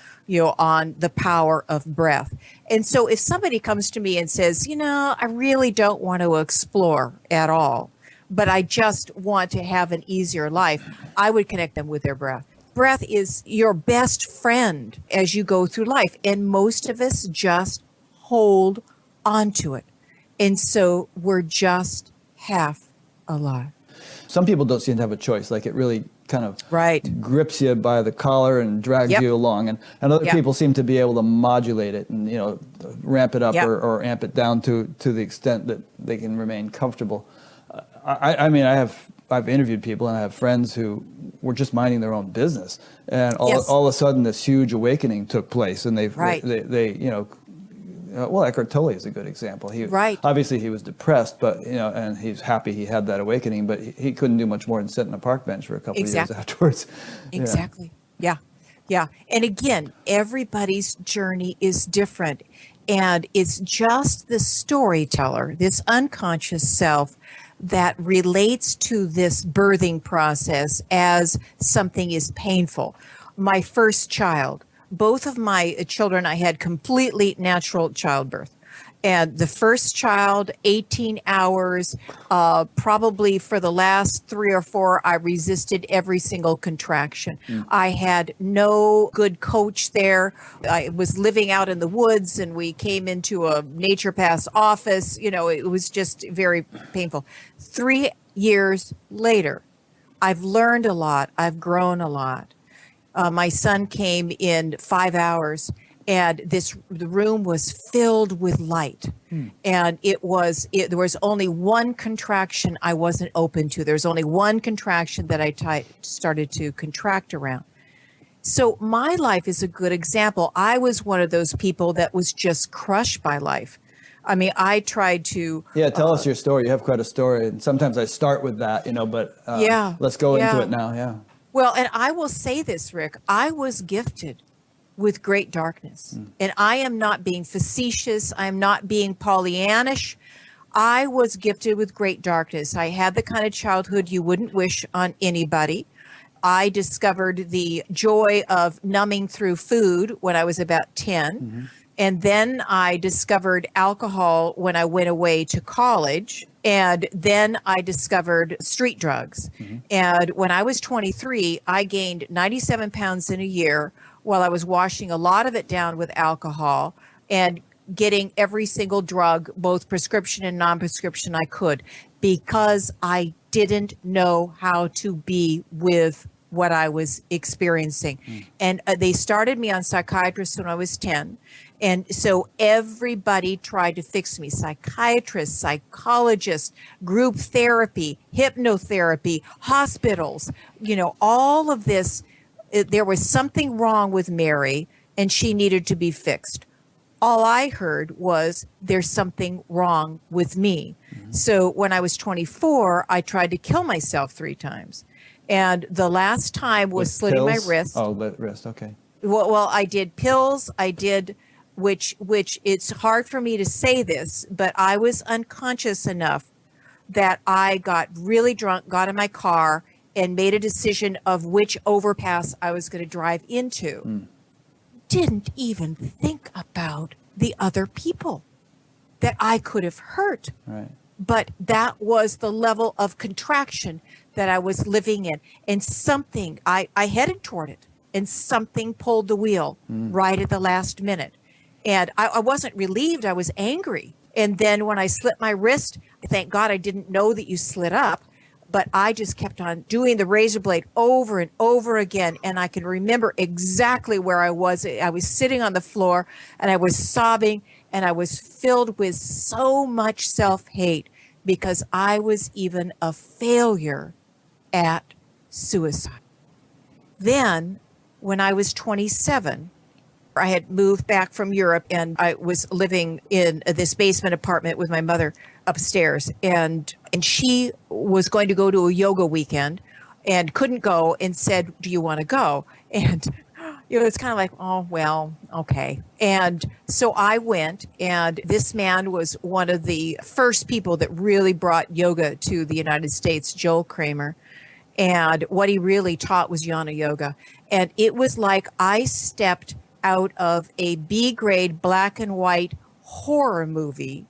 on the power of breath. And so if somebody comes to me and says, I really don't want to explore at all, but I just want to have an easier life, I would connect them with their breath. Breath is your best friend as you go through life. And most of us just hold onto it. And so we're just half alive. Some people don't seem to have a choice. Like it really kind of grips you by the collar and drags you along. And other people seem to be able to modulate it and, ramp it up or amp it down to the extent that they can remain comfortable. I've interviewed people and I have friends who were just minding their own business, and all of a sudden this huge awakening took place, and they well, Eckhart Tolle is a good example. Right. Obviously, he was depressed, but and he's happy he had that awakening. But he couldn't do much more than sit on a park bench for a couple of years afterwards. Exactly. Yeah. Yeah. And again, everybody's journey is different. And it's just the storyteller, this unconscious self, that relates to this birthing process as something is painful. My first child, both of my children, I had completely natural childbirth. And the first child, 18 hours, probably for the last 3 or 4, I resisted every single contraction. I had no good coach there. I was living out in the woods, and we came into a naturopath's office. It was just very painful. 3 years later, I've learned a lot. I've grown a lot. My son came in 5 hours. And the room was filled with light. And there was only one contraction I wasn't open to. There was only one contraction that I started to contract around. So my life is a good example. I was one of those people that was just crushed by life. I mean, I tried to... Yeah, tell us your story. You have quite a story. And sometimes I start with that, but let's go into it now. Yeah. Well, and I will say this, Rick, I was gifted with great darkness. And I am not being facetious. I'm not being Pollyannish. I was gifted with great darkness. I had the kind of childhood you wouldn't wish on anybody. I discovered the joy of numbing through food when I was about 10. And then I discovered alcohol when I went away to college. And then I discovered street drugs. And when I was 23, I gained 97 pounds in a year, while I was washing a lot of it down with alcohol and getting every single drug, both prescription and non-prescription, I could, because I didn't know how to be with what I was experiencing. And they started me on psychiatrists when I was 10. And so everybody tried to fix me: psychiatrists, psychologists, group therapy, hypnotherapy, hospitals, all of this. There was something wrong with Mary, and she needed to be fixed. All I heard was, there's something wrong with me. So when I was 24, I tried to kill myself 3 times. And the last time was slitting my wrist. Oh, wrist, okay. Well, I did pills. I did, which it's hard for me to say this, but I was unconscious enough that I got really drunk, got in my car, and made a decision of which overpass I was going to drive into. Didn't even think about the other people that I could have hurt. Right. But that was the level of contraction that I was living in. And something, I headed toward it, and something pulled the wheel right at the last minute. And I wasn't relieved, I was angry. And then when I slit my wrist, thank God I didn't know that you slit up. But I just kept on doing the razor blade over and over again. And I can remember exactly where I was. I was sitting on the floor, and I was sobbing, and I was filled with so much self-hate because I was even a failure at suicide. Then, when I was 27, I had moved back from Europe, and I was living in this basement apartment with my mother upstairs, and she was going to go to a yoga weekend and couldn't go, and said, do you want to go? And it's kind of like, oh, well, okay. And so I went, and this man was one of the first people that really brought yoga to the United States, Joel Kramer. And what he really taught was Jnana Yoga. And it was like I stepped out of a B-grade black and white horror movie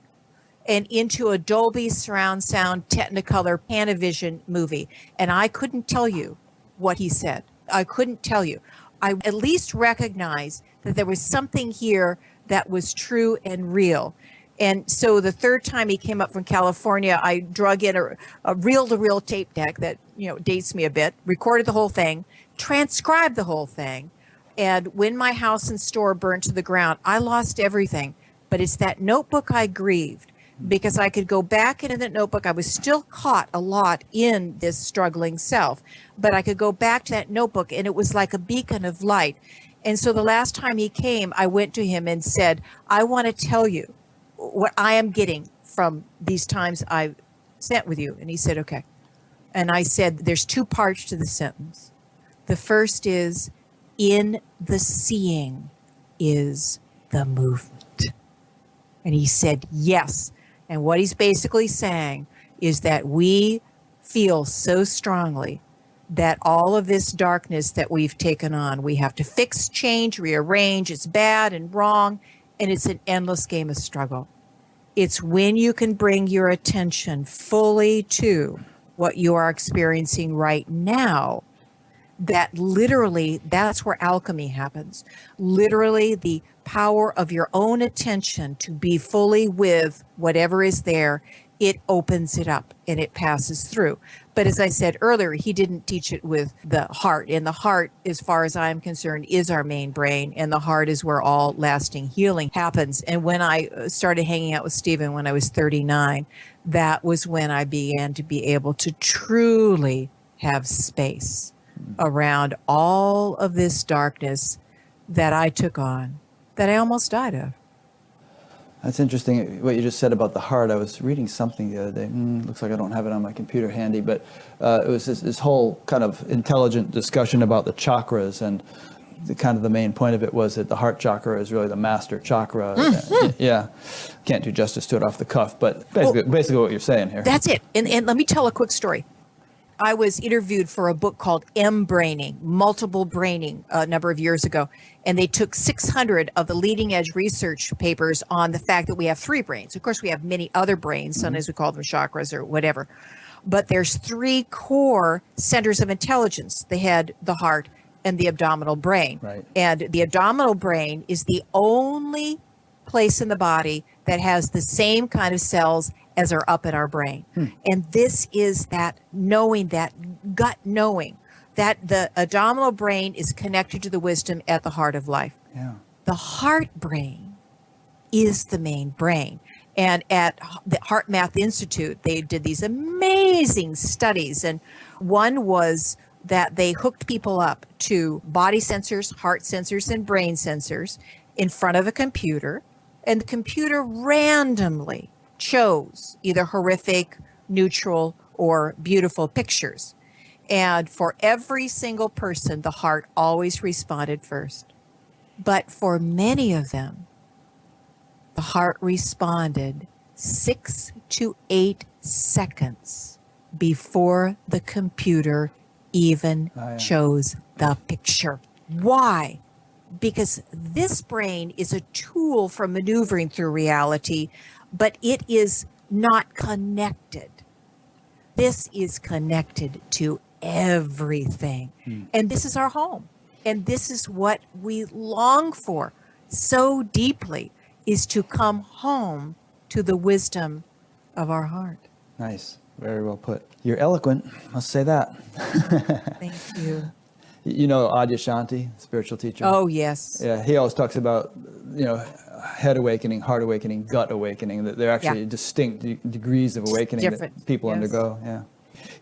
and into a Dolby surround sound Technicolor Panavision movie. And I couldn't tell you what he said. I couldn't tell you. I at least recognized that there was something here that was true and real. And so the third time he came up from California, I drug in a reel-to-reel tape deck that, dates me a bit, recorded the whole thing, transcribed the whole thing. And when my house and store burned to the ground, I lost everything. But it's that notebook I grieved, because I could go back into that notebook. I was still caught a lot in this struggling self, but I could go back to that notebook, and it was like a beacon of light. And so the last time he came, I went to him and said, I want to tell you what I am getting from these times I've spent with you. And he said, okay. And I said, there's two parts to the sentence. The first is, in the seeing is the movement. And he said, yes. And what he's basically saying is that we feel so strongly that all of this darkness that we've taken on, we have to fix, change, rearrange. It's bad and wrong, and it's an endless game of struggle. It's when you can bring your attention fully to what you are experiencing right now that literally, that's where alchemy happens. Literally, the power of your own attention to be fully with whatever is there, it opens it up and it passes through. But as I said earlier, he didn't teach it with the heart. And the heart, as far as I'm concerned, is our main brain. And the heart is where all lasting healing happens. And when I started hanging out with Stephen when I was 39, that was when I began to be able to truly have space around all of this darkness that I took on, that I almost died of. That's interesting what you just said about the heart. I was reading something the other day. Looks like I don't have it on my computer handy, but it was this whole kind of intelligent discussion about the chakras, and the main point of it was that the heart chakra is really the master chakra. Yeah, can't do justice to it off the cuff, but basically what you're saying here. That's it. And let me tell a quick story. I was interviewed for a book called M-Braining, Multiple Braining, a number of years ago. And they took 600 of the leading edge research papers on the fact that we have three brains. Of course, we have many other brains. Sometimes we call them chakras or whatever. But there's three core centers of intelligence: the head, the heart, and the abdominal brain. Right. And the abdominal brain is the only place in the body that has the same kind of cells as are up in our brain. And this is that knowing, that gut knowing, that the abdominal brain is connected to the wisdom at the heart of life. Yeah. The heart brain is the main brain. And at the Heart Math Institute, they did these amazing studies. And one was that they hooked people up to body sensors, heart sensors, and brain sensors in front of a computer. And the computer randomly chose either horrific, neutral, or beautiful pictures. And for every single person, the heart always responded first. But for many of them, the heart responded 6 to 8 seconds before the computer even chose the picture. Why? Because this brain is a tool for maneuvering through reality, but it is not connected. This is connected to everything. And this is our home. And this is what we long for so deeply, is to come home to the wisdom of our heart. Nice. Very well put. You're eloquent, must say that. Thank you. You know Adyashanti, spiritual teacher? Oh, yes. Yeah, he always talks about, head awakening, heart awakening, gut awakening, that they're actually distinct degrees of awakening that people undergo. Yeah.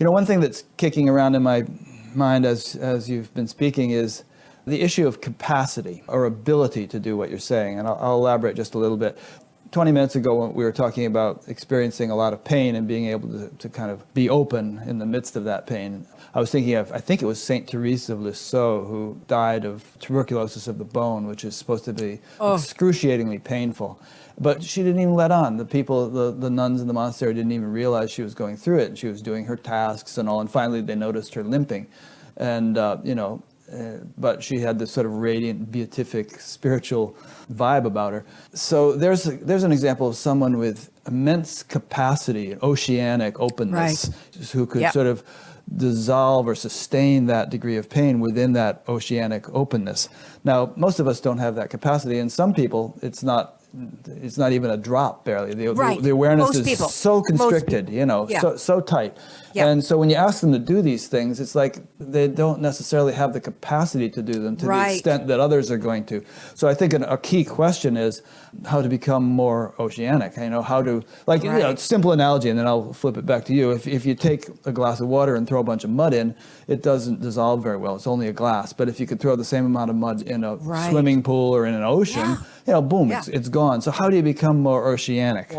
One thing that's kicking around in my mind as you've been speaking is the issue of capacity or ability to do what you're saying. And I'll elaborate just a little bit. 20 minutes ago, we were talking about experiencing a lot of pain and being able to kind of be open in the midst of that pain. I was thinking of, I think it was Saint Teresa of Lisieux, who died of tuberculosis of the bone, which is supposed to be excruciatingly painful. But she didn't even let on. The people, the nuns in the monastery didn't even realize she was going through it. She was doing her tasks and all, and finally they noticed her limping. And, but she had this sort of radiant, beatific, spiritual vibe about her. So there's an example of someone with immense capacity, oceanic openness, who could sort of dissolve or sustain that degree of pain within that oceanic openness. Now, most of us don't have that capacity, and some people, it's not it's not even a drop barely. Right. The awareness Most is people. so constricted, Yeah. so tight. Yeah. And so when you ask them to do these things, it's like they don't necessarily have the capacity to do them to the Right. extent that others are going to. So I think a key question is how to become more oceanic. How to, Right. simple analogy, and then I'll flip it back to you. If you take a glass of water and throw a bunch of mud in, it doesn't dissolve very well. It's only a glass. But if you could throw the same amount of mud in a Right. swimming pool or in an ocean, boom, Yeah. it's gone. So how do you become more oceanic?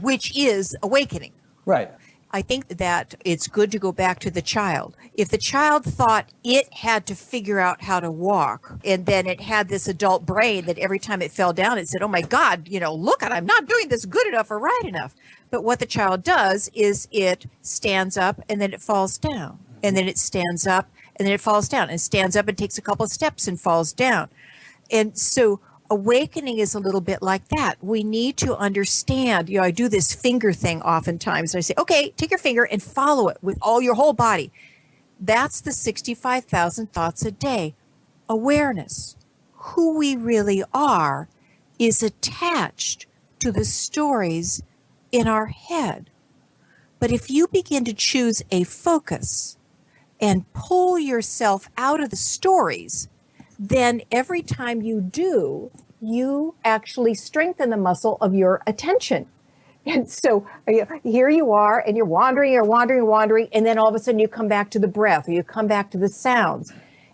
Which is awakening. Right. I think that it's good to go back to the child. If the child thought it had to figure out how to walk, and then it had this adult brain that every time it fell down, it said, oh my God, look, I'm not doing this good enough or right enough. But what the child does is it stands up and then it falls down. And then it stands up and then it falls down, and stands up and takes a couple of steps and falls down. And so awakening is a little bit like that. We need to understand, I do this finger thing oftentimes. I say, okay, take your finger and follow it with all your whole body. That's the 65,000 thoughts a day. Awareness. Who we really are is attached to the stories in our head. But if you begin to choose a focus and pull yourself out of the stories, then every time you do, you actually strengthen the muscle of your attention. And so here you are, and you're wandering, and then all of a sudden you come back to the breath, or you come back to the sounds.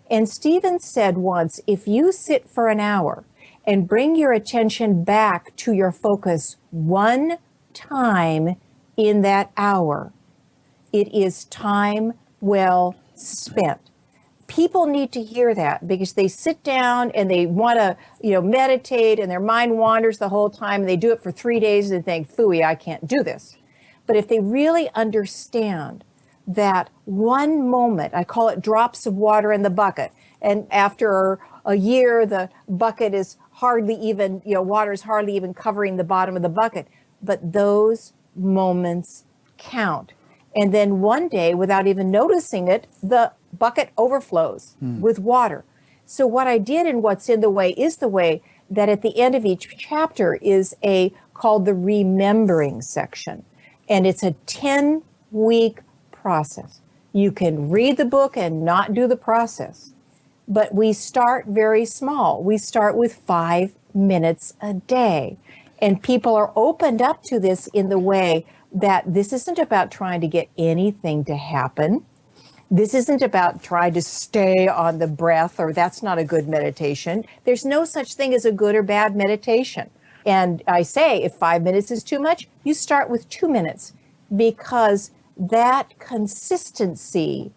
And Stephen said once, if you sit for an hour and bring your attention back to your focus one time in that hour, it is time well spent. People need to hear that, because they sit down and they want to, meditate, and their mind wanders the whole time. And they do it for 3 days and think, phooey, I can't do this. But if they really understand that one moment, I call it drops of water in the bucket. And after a year, the bucket is hardly even, water is hardly even covering the bottom of the bucket. But those moments count. And then one day, without even noticing it, the bucket overflows with water. So what I did in What's in the Way is the Way, that at the end of each chapter is called the remembering section. And it's a 10-week process. You can read the book and not do the process. But we start very small. We start with 5 minutes a day. And people are opened up to this in the way that this isn't about trying to get anything to happen. This isn't about trying to stay on the breath, or that's not a good meditation. There's no such thing as a good or bad meditation. And I say, if 5 minutes is too much, you start with 2 minutes, because that consistency,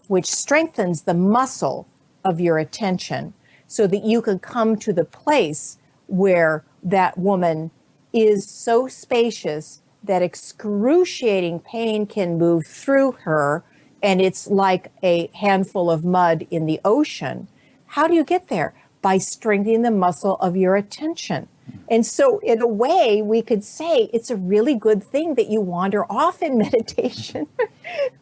which strengthens the muscle of your attention, so that you can come to the place where that woman is so spacious that excruciating pain can move through her, and it's like a handful of mud in the ocean. How do you get there? By strengthening the muscle of your attention. And so in a way, we could say it's a really good thing that you wander off in meditation,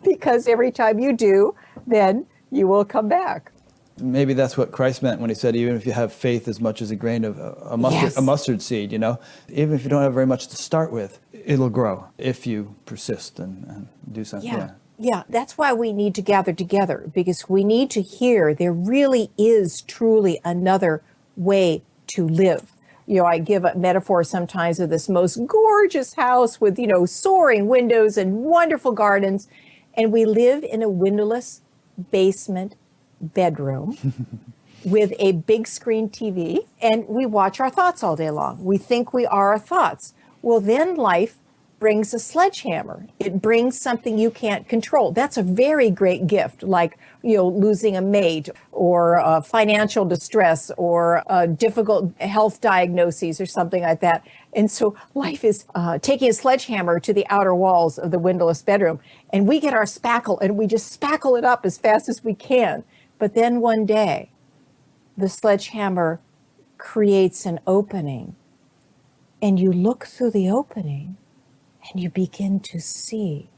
because every time you do, then you will come back. Maybe that's what Christ meant when he said, even if you have faith as much as a grain of a mustard seed, even if you don't have very much to start with, it'll grow if you persist and do something. Yeah, that's why we need to gather together, because we need to hear there really is truly another way to live. I give a metaphor sometimes of this most gorgeous house with, soaring windows and wonderful gardens. And we live in a windowless basement bedroom with a big screen TV, and we watch our thoughts all day long. We think we are our thoughts. Well, then life brings a sledgehammer. It brings something you can't control. That's a very great gift, like, losing a mate, or financial distress, or difficult health diagnoses, or something like that. And so life is taking a sledgehammer to the outer walls of the windowless bedroom, and we get our spackle and we just spackle it up as fast as we can. But then one day, the sledgehammer creates an opening, and you look through the opening and you begin to see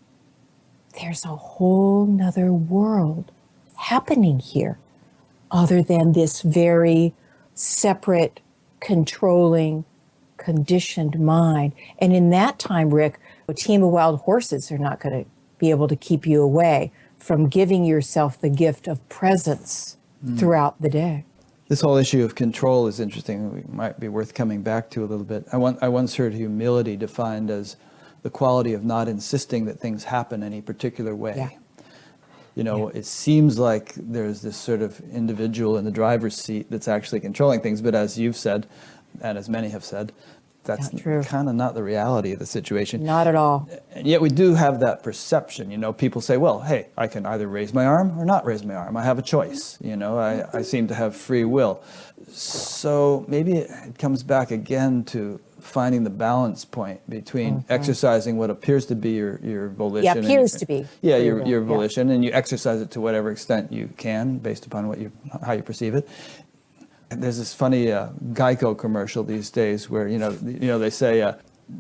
there's a whole nother world happening here, other than this very separate, controlling, conditioned mind. And in that time, Rick, a team of wild horses are not going to be able to keep you away from giving yourself the gift of presence throughout the day. This whole issue of control is interesting. It might be worth coming back to a little bit. I once heard humility defined as the quality of not insisting that things happen any particular way. Yeah. You know, it seems like there's this sort of individual in the driver's seat that's actually controlling things, but as you've said, and as many have said, that's Not true. kind of not the reality of the situation. Not at all. And yet we do have that perception. You know, people say, well, hey, I can either raise my arm or not raise my arm. I have a choice. You know, I seem to have free will. So maybe it comes back again to finding the balance point between exercising what appears to be your volition. Yeah, appears to be. Yeah, free your will. volition, and you exercise it to whatever extent you can based upon how you perceive it. There's this funny Geico commercial these days where they say,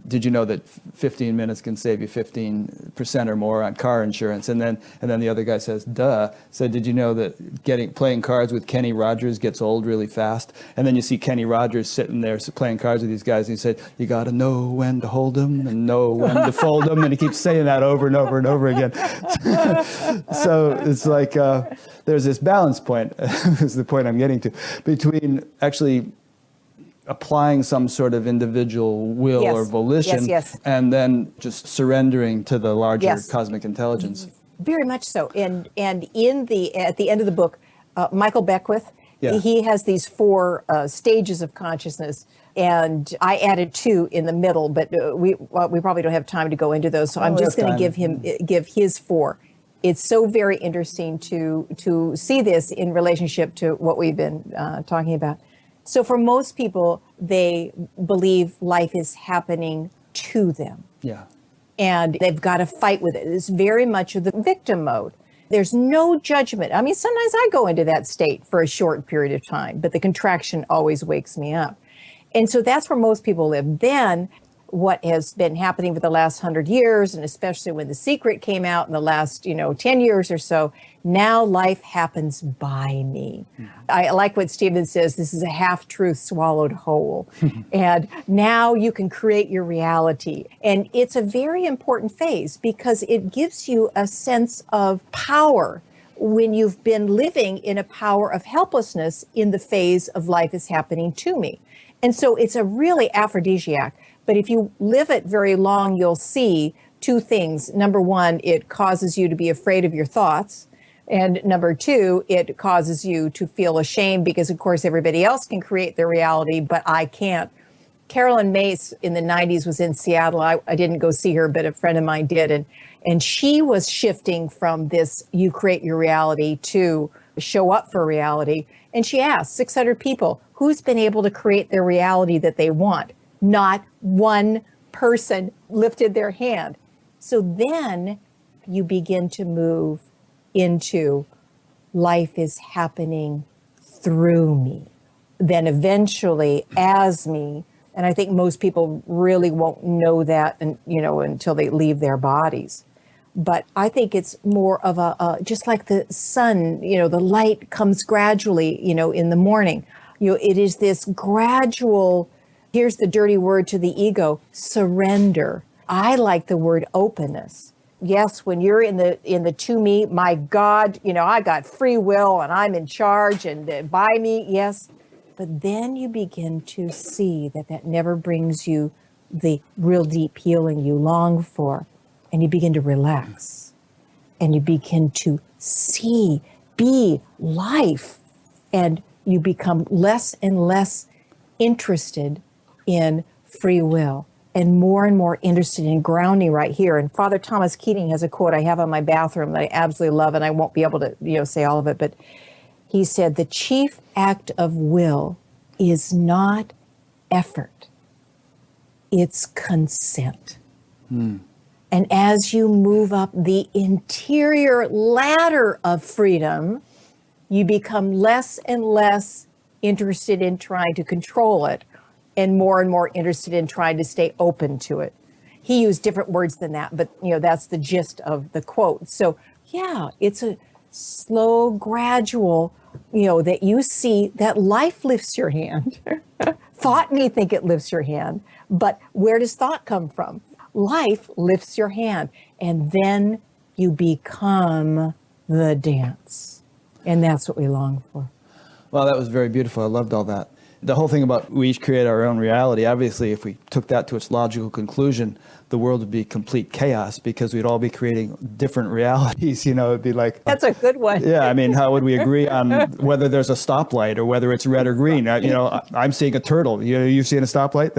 "Did you know that 15 minutes can save you 15% or more on car insurance?" And then the other guy says, "Duh." So did you know that playing cards with Kenny Rogers gets old really fast? And then you see Kenny Rogers sitting there playing cards with these guys, and he said, "You got to know when to hold them and know when to fold them," and he keeps saying that over and over and over again. So it's like there's this balance point, is the point I'm getting to, between actually applying some sort of individual will or volition, and then just surrendering to the larger cosmic intelligence. Very much so. And at the end of the book, Michael Beckwith, he has these 4 stages of consciousness, and I added 2 in the middle, but we probably don't have time to go into those. So I'm just going to give his 4. It's so very interesting to see this in relationship to what we've been talking about. So for most people, they believe life is happening to them. Yeah. And they've got to fight with it. It's very much of the victim mode. There's no judgment. I mean, sometimes I go into that state for a short period of time, but the contraction always wakes me up. And so that's where most people live. Then what has been happening for the last 100 years, and especially when The Secret came out in the last, 10 years or so, now life happens by me. I like what Stephen says, this is a half-truth swallowed whole. And now you can create your reality. And it's a very important phase because it gives you a sense of power when you've been living in a power of helplessness in the phase of life is happening to me. And so it's a really aphrodisiac. But if you live it very long, you'll see 2 things. Number 1, it causes you to be afraid of your thoughts. And number 2, it causes you to feel ashamed because, of course, everybody else can create their reality, but I can't. Carolyn Mace in the 90s was in Seattle. I didn't go see her, but a friend of mine did. And she was shifting from this, you create your reality, to show up for reality. And she asked 600 people, who's been able to create their reality that they want? Not one person lifted their hand. So then you begin to move into life is happening through me, then eventually as me. And I think most people really won't know that, until they leave their bodies. But I think it's more of a just like the sun, the light comes gradually, in the morning. It is this gradual. Here's the dirty word to the ego, surrender. I like the word openness. Yes, when you're in the to me, my God, I got free will and I'm in charge and by me, yes. But then you begin to see that never brings you the real deep healing you long for. And you begin to relax. And you begin to see, be life. And you become less and less interested in free will and more interested in grounding right here. And Father Thomas Keating has a quote I have on my bathroom that I absolutely love, and I won't be able to say all of it, but he said, the chief act of will is not effort, it's consent. And as you move up the interior ladder of freedom, you become less and less interested in trying to control it and more interested in trying to stay open to it. He used different words than that, but that's the gist of the quote. So yeah, it's a slow, gradual that you see that life lifts your hand. Thought may think it lifts your hand, but where does thought come from? Life lifts your hand, and then you become the dance. And that's what we long for. Well, that was very beautiful. I loved all that. The whole thing about we each create our own reality, obviously, if we took that to its logical conclusion, the world would be complete chaos because we'd all be creating different realities. It'd be like... That's a good one. Yeah, I mean, how would we agree on whether there's a stoplight or whether it's red or green? I'm seeing a turtle. You've seen a stoplight?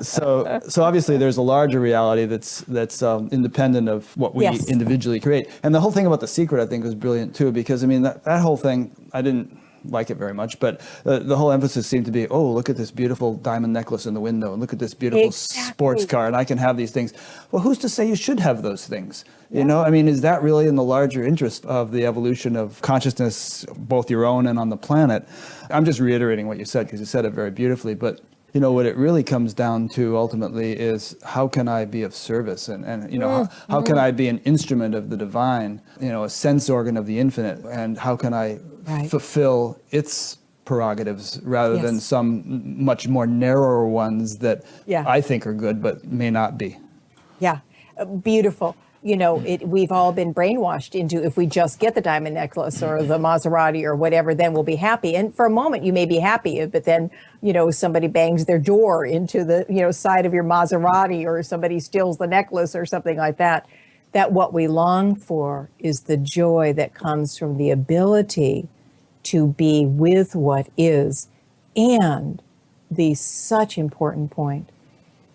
So obviously there's a larger reality that's independent of what we Yes. individually create. And the whole thing about The Secret, I think, was brilliant too, because I mean that whole thing, I didn't like it very much, but the whole emphasis seemed to be, oh, look at this beautiful diamond necklace in the window, and look at this beautiful Exactly. sports car, and I can have these things. Well, who's to say you should have those things? I mean, is that really in the larger interest of the evolution of consciousness, both your own and on the planet? I'm just reiterating what you said because you said it very beautifully, but what it really comes down to ultimately is how can I be of service, and how can I be an instrument of the divine, a sense organ of the infinite, and how can I Right. fulfill its prerogatives rather Yes. than some much more narrower ones that Yeah. I think are good but may not be. Yeah, beautiful. We've all been brainwashed into if we just get the diamond necklace or the Maserati or whatever, then we'll be happy. And for a moment, you may be happy, but then, somebody bangs their door into the, side of your Maserati, or somebody steals the necklace or something like that. That what we long for is the joy that comes from the ability to be with what is, and the such important point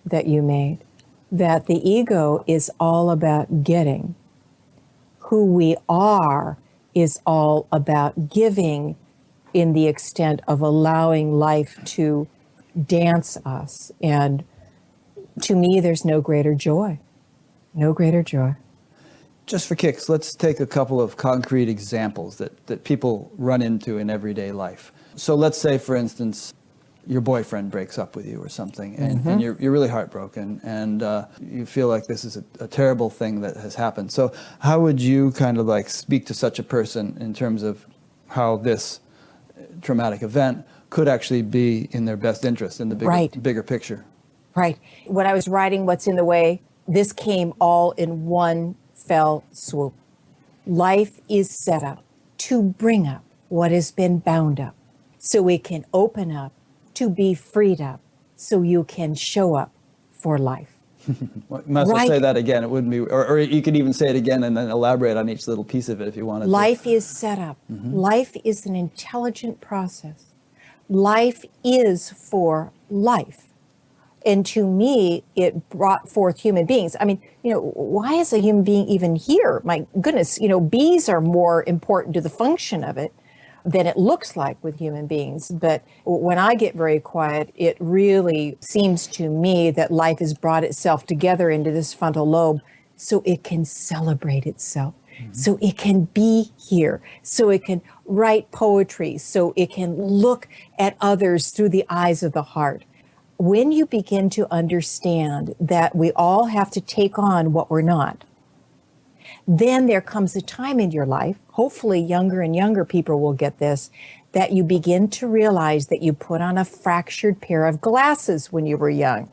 that you made, that the ego is all about getting. Who we are is all about giving, in the extent of allowing life to dance us. And to me, there's no greater joy. No greater joy. Just for kicks, let's take a couple of concrete examples that people run into in everyday life. So let's say, for instance, your boyfriend breaks up with you or something, and you're really heartbroken, and you feel like this is a terrible thing that has happened. So how would you kind of like speak to such a person in terms of how this traumatic event could actually be in their best interest in the bigger picture? Right. When I was writing What's in the Way, this came all in one fell swoop. Life is set up to bring up what has been bound up, so it can open up to be freed up, so you can show up for life. Well, you might as well say that again. It wouldn't be, or you could even say it again and then elaborate on each little piece of it if you wanted to. Life is set up. Life is an intelligent process. Life is for life. And to me, it brought forth human beings. I mean, why is a human being even here? My goodness, bees are more important to the function of it than it looks like with human beings. But when I get very quiet, it really seems to me that life has brought itself together into this frontal lobe so it can celebrate itself, so it can be here, so it can write poetry, so it can look at others through the eyes of the heart. When you begin to understand that we all have to take on what we're not, then there comes a time in your life, hopefully younger and younger people will get this, that you begin to realize that you put on a fractured pair of glasses when you were young.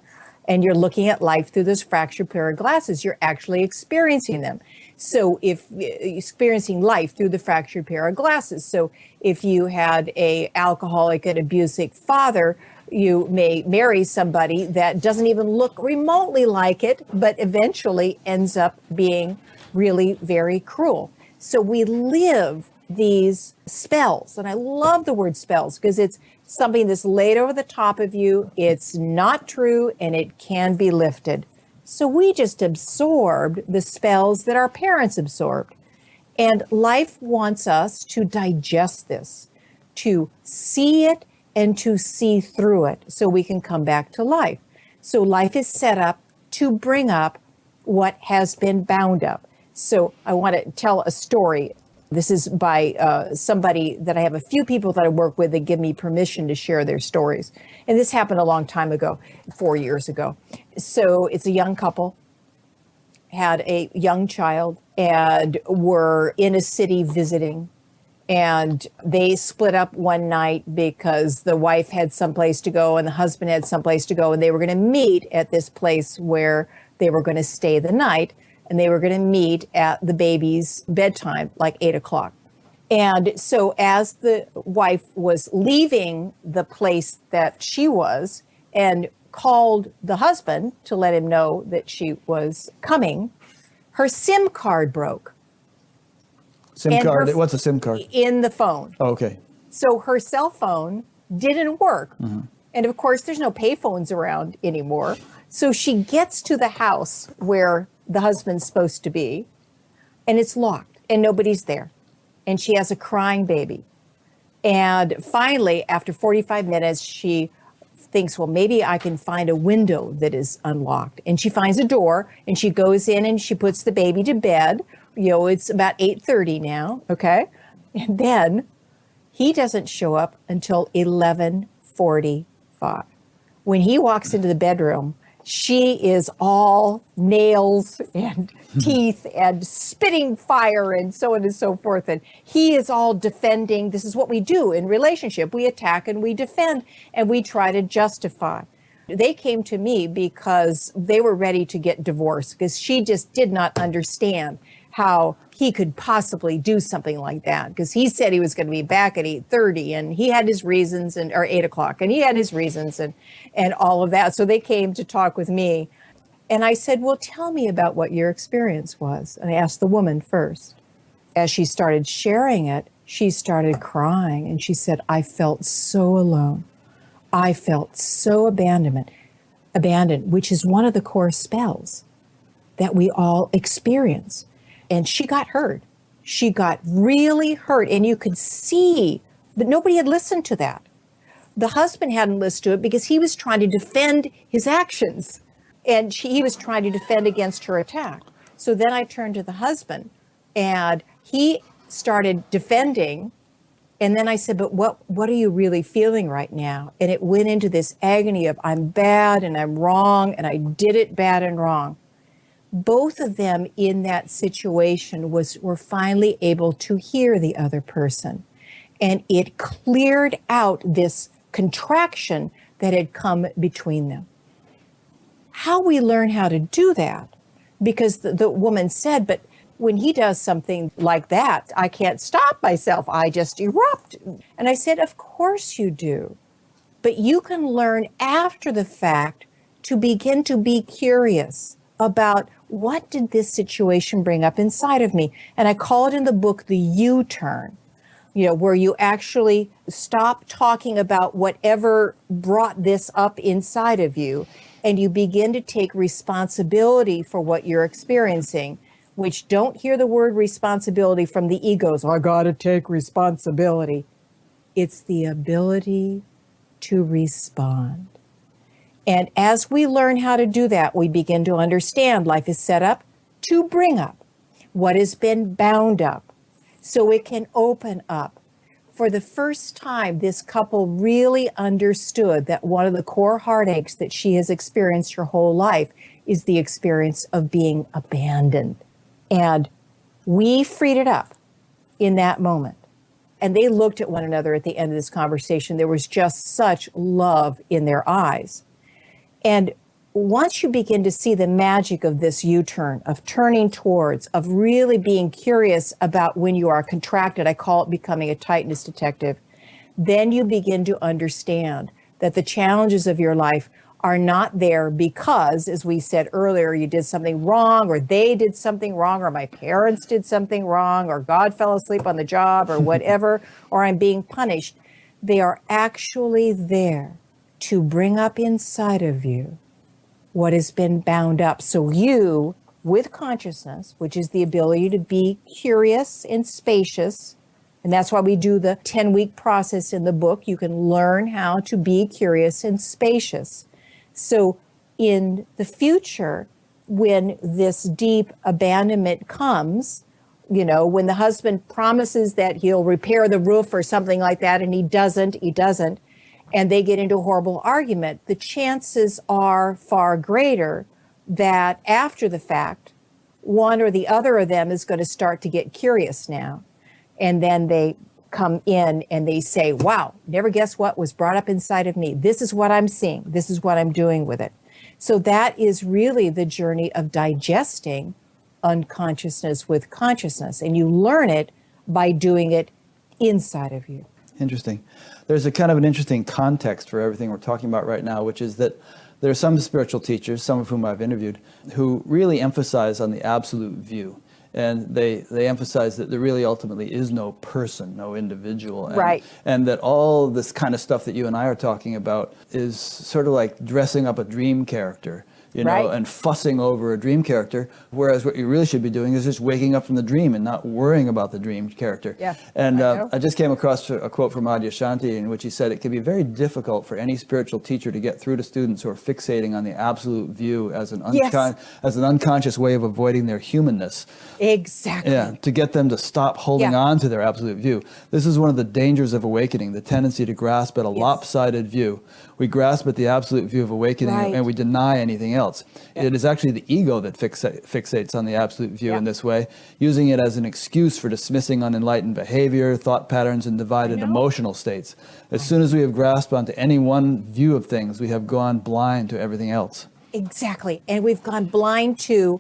And you're looking at life through this fractured pair of glasses. You're actually experiencing them. So if experiencing life through the fractured pair of glasses. So if you had a alcoholic and abusive father, you may marry somebody that doesn't even look remotely like it, but eventually ends up being really very cruel. So we live these spells, and I love the word spells because it's something that's laid over the top of you. It's not true, and it can be lifted. So we just absorbed the spells that our parents absorbed. And life wants us to digest this, to see it and to see through it so we can come back to life. So life is set up to bring up what has been bound up. So I want to tell a story. This is by somebody that I have a few people that I work with that give me permission to share their stories. And this happened a long time ago, 4 years ago. So it's a young couple, had a young child, and were in a city visiting. And they split up one night because the wife had someplace to go and the husband had someplace to go. And they were going to meet at this place where they were going to stay the night. And they were going to meet at the baby's bedtime, like 8 o'clock. And so as the wife was leaving the place that she was and called the husband to let him know that she was coming, her SIM card broke. SIM And card. her- What's a SIM card? In the phone. Oh, okay. So her cell phone didn't work. And of course, there's no payphones around anymore. So she gets to the house where the husband's supposed to be, and it's locked and nobody's there. And she has a crying baby. And finally, after 45 minutes, she thinks, well, maybe I can find a window that is unlocked. And she finds a door and she goes in and she puts the baby to bed. You know, it's about 8:30 now, okay? And then he doesn't show up until 11:45. When he walks into the bedroom, she is all nails and teeth and spitting fire and so on and so forth. And he is all defending. This is what we do in relationship. We attack and we defend and we try to justify. They came to me because they were ready to get divorced because she just did not understand how he could possibly do something like that, because he said he was going to be back at 8:30 and he had his reasons, and or 8 o'clock, and he had his reasons and all of that. So they came to talk with me, and I said, well, tell me about what your experience was. And I asked the woman first. As she started sharing it, she started crying, and she said, I felt so alone. I felt so abandoned, which is one of the core spells that we all experience. And she got hurt. She got really hurt. And you could see that nobody had listened to that. The husband hadn't listened to it because he was trying to defend his actions. And he was trying to defend against her attack. So then I turned to the husband and he started defending. And then I said, but what are you really feeling right now? And it went into this agony of I'm bad and I'm wrong and I did it bad and wrong. Both of them in that situation were finally able to hear the other person. And it cleared out this contraction that had come between them. How we learn how to do that, because the woman said, but when he does something like that, I can't stop myself. I just erupt. And I said, of course you do. But you can learn after the fact to begin to be curious about what did this situation bring up inside of me? And I call it in the book the U-turn, where you actually stop talking about whatever brought this up inside of you, and you begin to take responsibility for what you're experiencing, which don't hear the word responsibility from the egos. I got to take responsibility. It's the ability to respond. And as we learn how to do that, we begin to understand life is set up to bring up what has been bound up so it can open up. For the first time, this couple really understood that one of the core heartaches that she has experienced her whole life is the experience of being abandoned. And we freed it up in that moment. And they looked at one another at the end of this conversation. There was just such love in their eyes. And once you begin to see the magic of this U-turn, of turning towards, of really being curious about when you are contracted, I call it becoming a tightness detective, then you begin to understand that the challenges of your life are not there because, as we said earlier, you did something wrong, or they did something wrong, or my parents did something wrong, or God fell asleep on the job, or whatever, or I'm being punished. They are actually there to bring up inside of you what has been bound up. So you, with consciousness, which is the ability to be curious and spacious, and that's why we do the 10-week process in the book. You can learn how to be curious and spacious. So in the future, when this deep abandonment comes, when the husband promises that he'll repair the roof or something like that, and he doesn't, and they get into a horrible argument, the chances are far greater that after the fact, one or the other of them is going to start to get curious now. And then they come in and they say, wow, never guess what was brought up inside of me. This is what I'm seeing. This is what I'm doing with it. So that is really the journey of digesting unconsciousness with consciousness. And you learn it by doing it inside of you. Interesting. There's a kind of an interesting context for everything we're talking about right now, which is that there are some spiritual teachers, some of whom I've interviewed, who really emphasize on the absolute view. And they emphasize that there really ultimately is no person, no individual. And, Right. and that all this kind of stuff that you and I are talking about is sort of like dressing up a dream character, you know, Right. and fussing over a dream character, whereas what you really should be doing is just waking up from the dream and not worrying about the dream character. Yeah, And I know. I just came across a quote from Adyashanti in which he said it can be very difficult for any spiritual teacher to get through to students who are fixating on the absolute view as an, Yes. as an unconscious way of avoiding their humanness. Exactly. Yeah, to get them to stop holding Yeah. on to their absolute view. This is one of the dangers of awakening, the tendency to grasp at a lopsided view. We grasp at the absolute view of awakening Right. and we deny anything else. It is actually the ego that fixates on the absolute view in this way, using it as an excuse for dismissing unenlightened behavior, thought patterns, and divided emotional states. As soon as we have grasped onto any one view of things, we have gone blind to everything else. Exactly. And we've gone blind to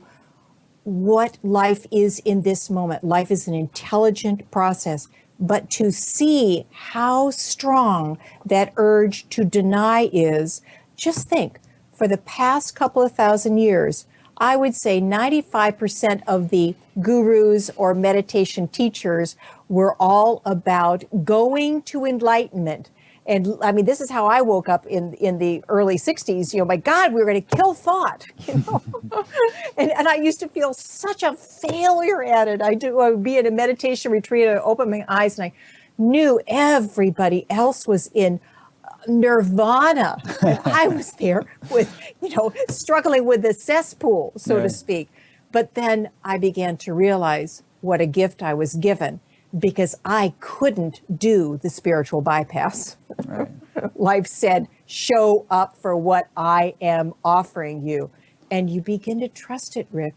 what life is in this moment. Life is an intelligent process, but to see how strong that urge to deny is, just think, for the past couple of thousand years, I would say 95% of the gurus or meditation teachers were all about going to enlightenment. And I mean, this is how I woke up in the early 60s. You know, my God, we were going to kill thought, you know. and I used to feel such a failure at it. I would be in a meditation retreat, and I'd open my eyes, and I knew everybody else was in nirvana. And I was there with, you know, struggling with the cesspool, so to Right. speak. But then I began to realize what a gift I was given, because I couldn't do the spiritual bypass. Right. Life said, show up for what I am offering you. And you begin to trust it, Rick.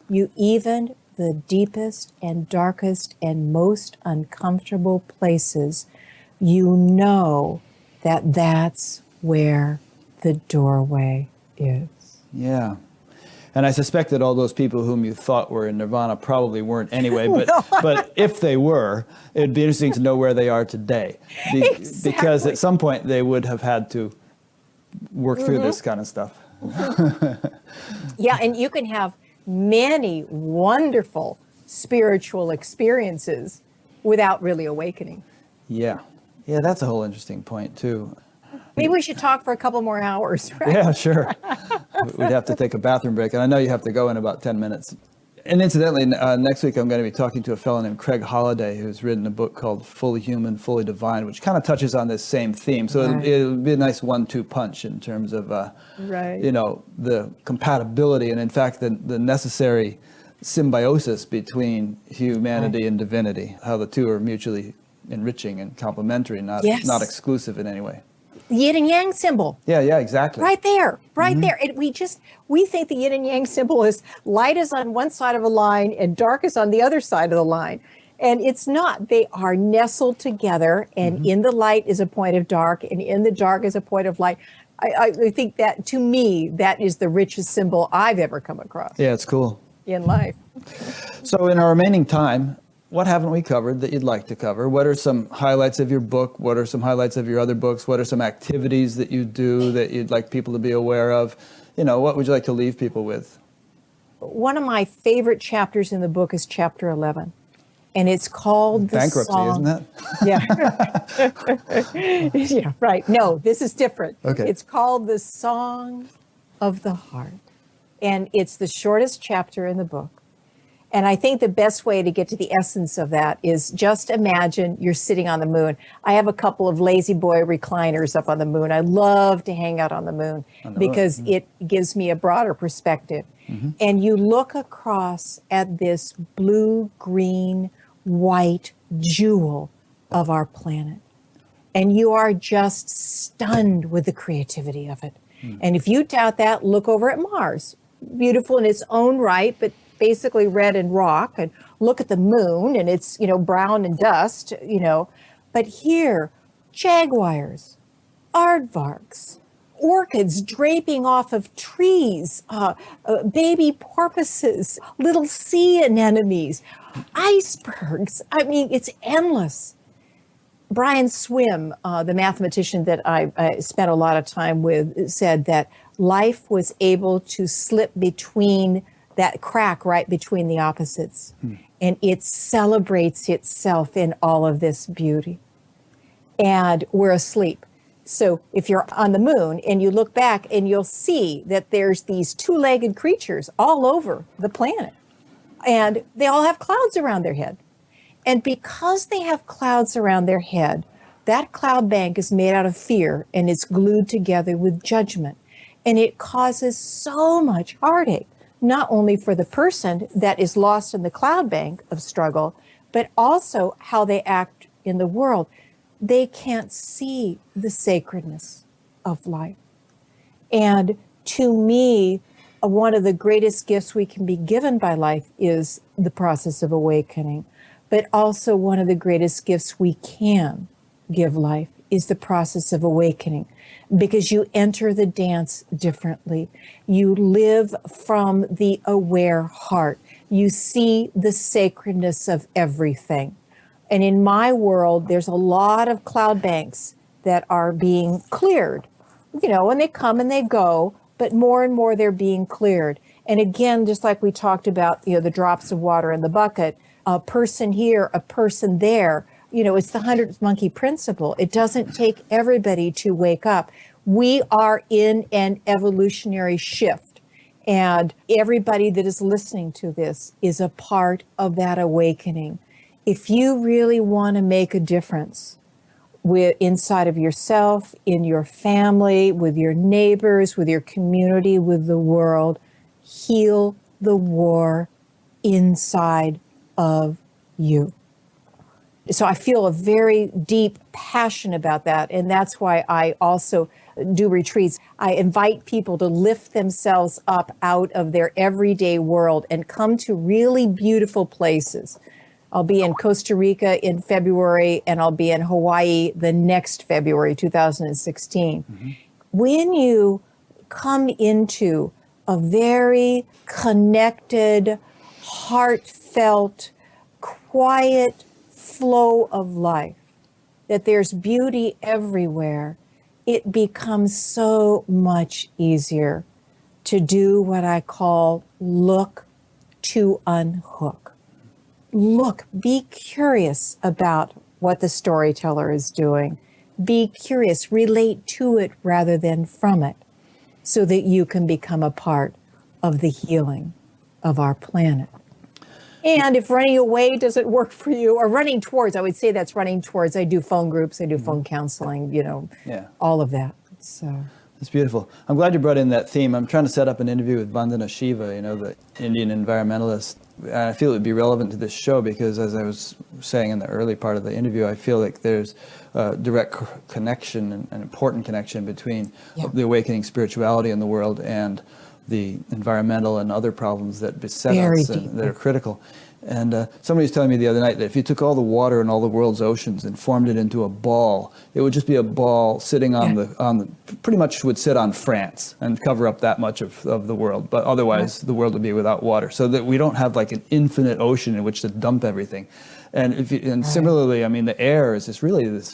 You even the deepest and darkest and most uncomfortable places, you know that that's where the doorway is. Yeah. And I suspect that all those people whom you thought were in nirvana probably weren't anyway, but if they were, it'd be interesting to know where they are today. Because Exactly. at some point they would have had to work through this kind of stuff. Yeah, and you can have many wonderful spiritual experiences without really awakening. Yeah. Yeah, that's a whole interesting point too. Maybe we should talk for a couple more hours, right? Yeah, sure. We'd have to take a bathroom break, and I know you have to go in about 10 minutes. And incidentally, next week I'm going to be talking to a fellow named Craig Holliday, who's written a book called Fully Human, Fully Divine, which kind of touches on this same theme. So Right. it'll be a nice 1-2 punch in terms of, Right. you know, the compatibility and, in fact, the necessary symbiosis between humanity and divinity, how the two are mutually enriching and complementary, not exclusive in any way. The yin and yang symbol. Yeah, exactly. Right there, there. And we think the yin and yang symbol is light is on one side of a line and dark is on the other side of the line. And it's not. They are nestled together, and in the light is a point of dark, and in the dark is a point of light. I think that, to me, that is the richest symbol I've ever come across Yeah, it's cool. in life. So in our remaining time, what haven't we covered that you'd like to cover? What are some highlights of your book? What are some highlights of your other books? What are some activities that you do that you'd like people to be aware of? You know, what would you like to leave people with? One of my favorite chapters in the book is chapter 11. And it's called The Bankruptcy, Song. isn't that? Yeah. Yeah, right. No, this is different. Okay. It's called The Song of the Heart. And it's the shortest chapter in the book. And I think the best way to get to the essence of that is just imagine you're sitting on the moon. I have a couple of lazy boy recliners up on the moon. I love to hang out on the moon because it gives me a broader perspective. And you look across at this blue, green, white jewel of our planet. And you are just stunned with the creativity of it. And if you doubt that, look over at Mars. Beautiful in its own right, but basically red and rock. And look at the moon, and it's, you know, brown and dust, you know. But here, jaguars, aardvarks, orchids draping off of trees, baby porpoises, little sea anemones, icebergs. I mean, it's endless. Brian Swim, the mathematician that I spent a lot of time with, said that life was able to slip between that crack right between the opposites. And it celebrates itself in all of this beauty. And we're asleep. So if you're on the moon and you look back and you'll see that there's these two-legged creatures all over the planet. And they all have clouds around their head. And because they have clouds around their head, that cloud bank is made out of fear and it's glued together with judgment. And it causes so much heartache, not only for the person that is lost in the cloud bank of struggle, but also how they act in the world. They can't see the sacredness of life. And to me, one of the greatest gifts we can be given by life is the process of awakening. But also one of the greatest gifts we can give life is the process of awakening, because you enter the dance differently. You live from the aware heart. You see the sacredness of everything. And in my world, there's a lot of cloud banks that are being cleared, and they come and they go, but more and more they're being cleared. And again, just like we talked about, the drops of water in the bucket, a person here, a person there, it's the 100th monkey principle. It doesn't take everybody to wake up. We are in an evolutionary shift, and everybody that is listening to this is a part of that awakening. If you really want to make a difference inside of yourself, in your family, with your neighbors, with your community, with the world, heal the war inside of you. So I feel a very deep passion about that. And that's why I also do retreats. I invite people to lift themselves up out of their everyday world and come to really beautiful places. I'll be in Costa Rica in February, and I'll be in Hawaii the next February, 2016. Mm-hmm. When you come into a very connected, heartfelt, quiet flow of life, that there's beauty everywhere, it becomes so much easier to do what I call look to unhook. Look, be curious about what the storyteller is doing. Be curious, relate to it rather than from it, so that you can become a part of the healing of our planet. And if running away doesn't work for you, or running towards, I would say that's running towards. I do phone groups, I do phone counseling, all of that. So that's beautiful. I'm glad you brought in that theme. I'm trying to set up an interview with Vandana Shiva, the Indian environmentalist. And I feel it would be relevant to this show because, as I was saying in the early part of the interview, I feel like there's a direct connection, an important connection between the awakening spirituality in the world and the environmental and other problems that beset us and that are critical. And somebody was telling me the other night that if you took all the water in all the world's oceans and formed it into a ball, it would just be a ball sitting on the pretty much would sit on France and cover up that much of the world. But otherwise, the world would be without water. So that we don't have like an infinite ocean in which to dump everything. And similarly, I mean, the air is this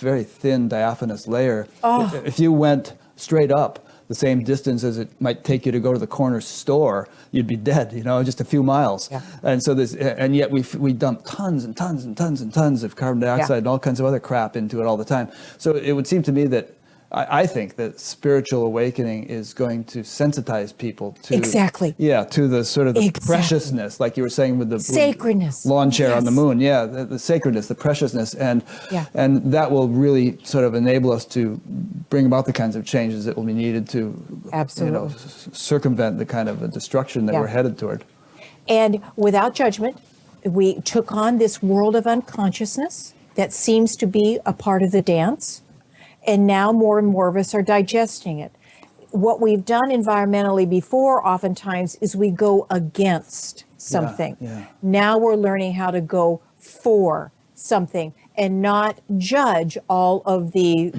very thin, diaphanous layer. If you went straight up the same distance as it might take you to go to the corner store, you'd be dead, just a few miles. Yeah. And so and yet we dump tons and tons and tons and tons of carbon dioxide and all kinds of other crap into it all the time. So it would seem to me that I think that spiritual awakening is going to sensitize people to to the sort of the preciousness, like you were saying with the sacredness, lawn chair on the moon. Yeah, the sacredness, the preciousness, and that will really sort of enable us to bring about the kinds of changes that will be needed to circumvent the kind of destruction that we're headed toward. And without judgment, we took on this world of unconsciousness that seems to be a part of the dance. And now more and more of us are digesting it. What we've done environmentally before oftentimes is we go against something. Now we're learning how to go for something and not judge all of the,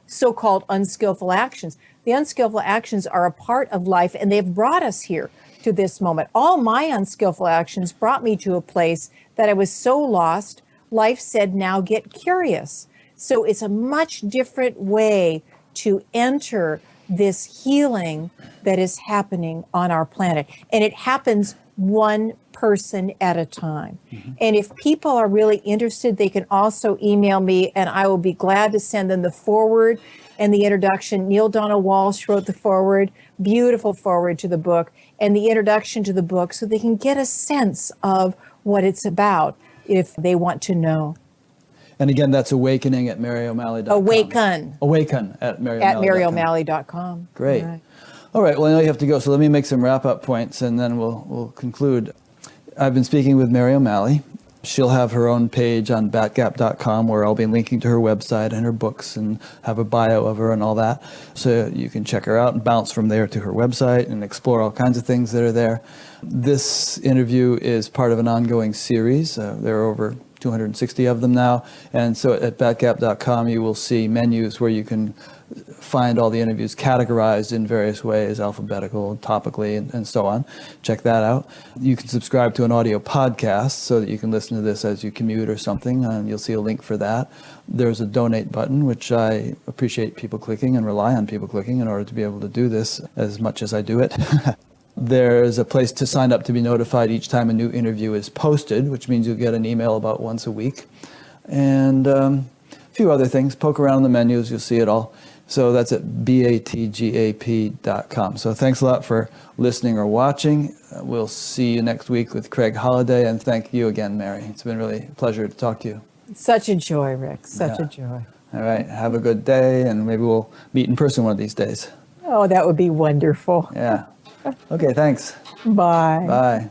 so-called unskillful actions. The unskillful actions are a part of life, and they've brought us here to this moment. All my unskillful actions brought me to a place that I was so lost. Life said, now get curious. So it's a much different way to enter this healing that is happening on our planet. And it happens one person at a time. And if people are really interested, they can also email me, and I will be glad to send them the foreword and the introduction. Neil Donald Walsh wrote the foreword, beautiful foreword to the book, and the introduction to the book, so they can get a sense of what it's about if they want to know. And again, that's awakening at MaryO'Malley.com. Awaken at MaryO'Malley.com. At MaryO'Malley.com. Great. Right. All right, well, I know you have to go, so let me make some wrap-up points, and then we'll conclude. I've been speaking with Mary O'Malley. She'll have her own page on batgap.com where I'll be linking to her website and her books and have a bio of her and all that. So you can check her out and bounce from there to her website and explore all kinds of things that are there. This interview is part of an ongoing series. There are over 260 of them now. And so at batgap.com, you will see menus where you can find all the interviews categorized in various ways, alphabetical, topically, and so on. Check that out. You can subscribe to an audio podcast so that you can listen to this as you commute or something, and you'll see a link for that. There's a donate button, which I appreciate people clicking and rely on people clicking in order to be able to do this as much as I do it. There's a place to sign up to be notified each time a new interview is posted, which means you'll get an email about once a week. And a few other things. Poke around in the menus, you'll see it all. So that's at batgap.com. So thanks a lot for listening or watching. We'll see you next week with Craig Holliday. And thank you again, Mary. It's been really a pleasure to talk to you. Such a joy, Rick. Such a joy. All right. Have a good day. And maybe we'll meet in person one of these days. Oh, that would be wonderful. Yeah. Okay, thanks. Bye. Bye.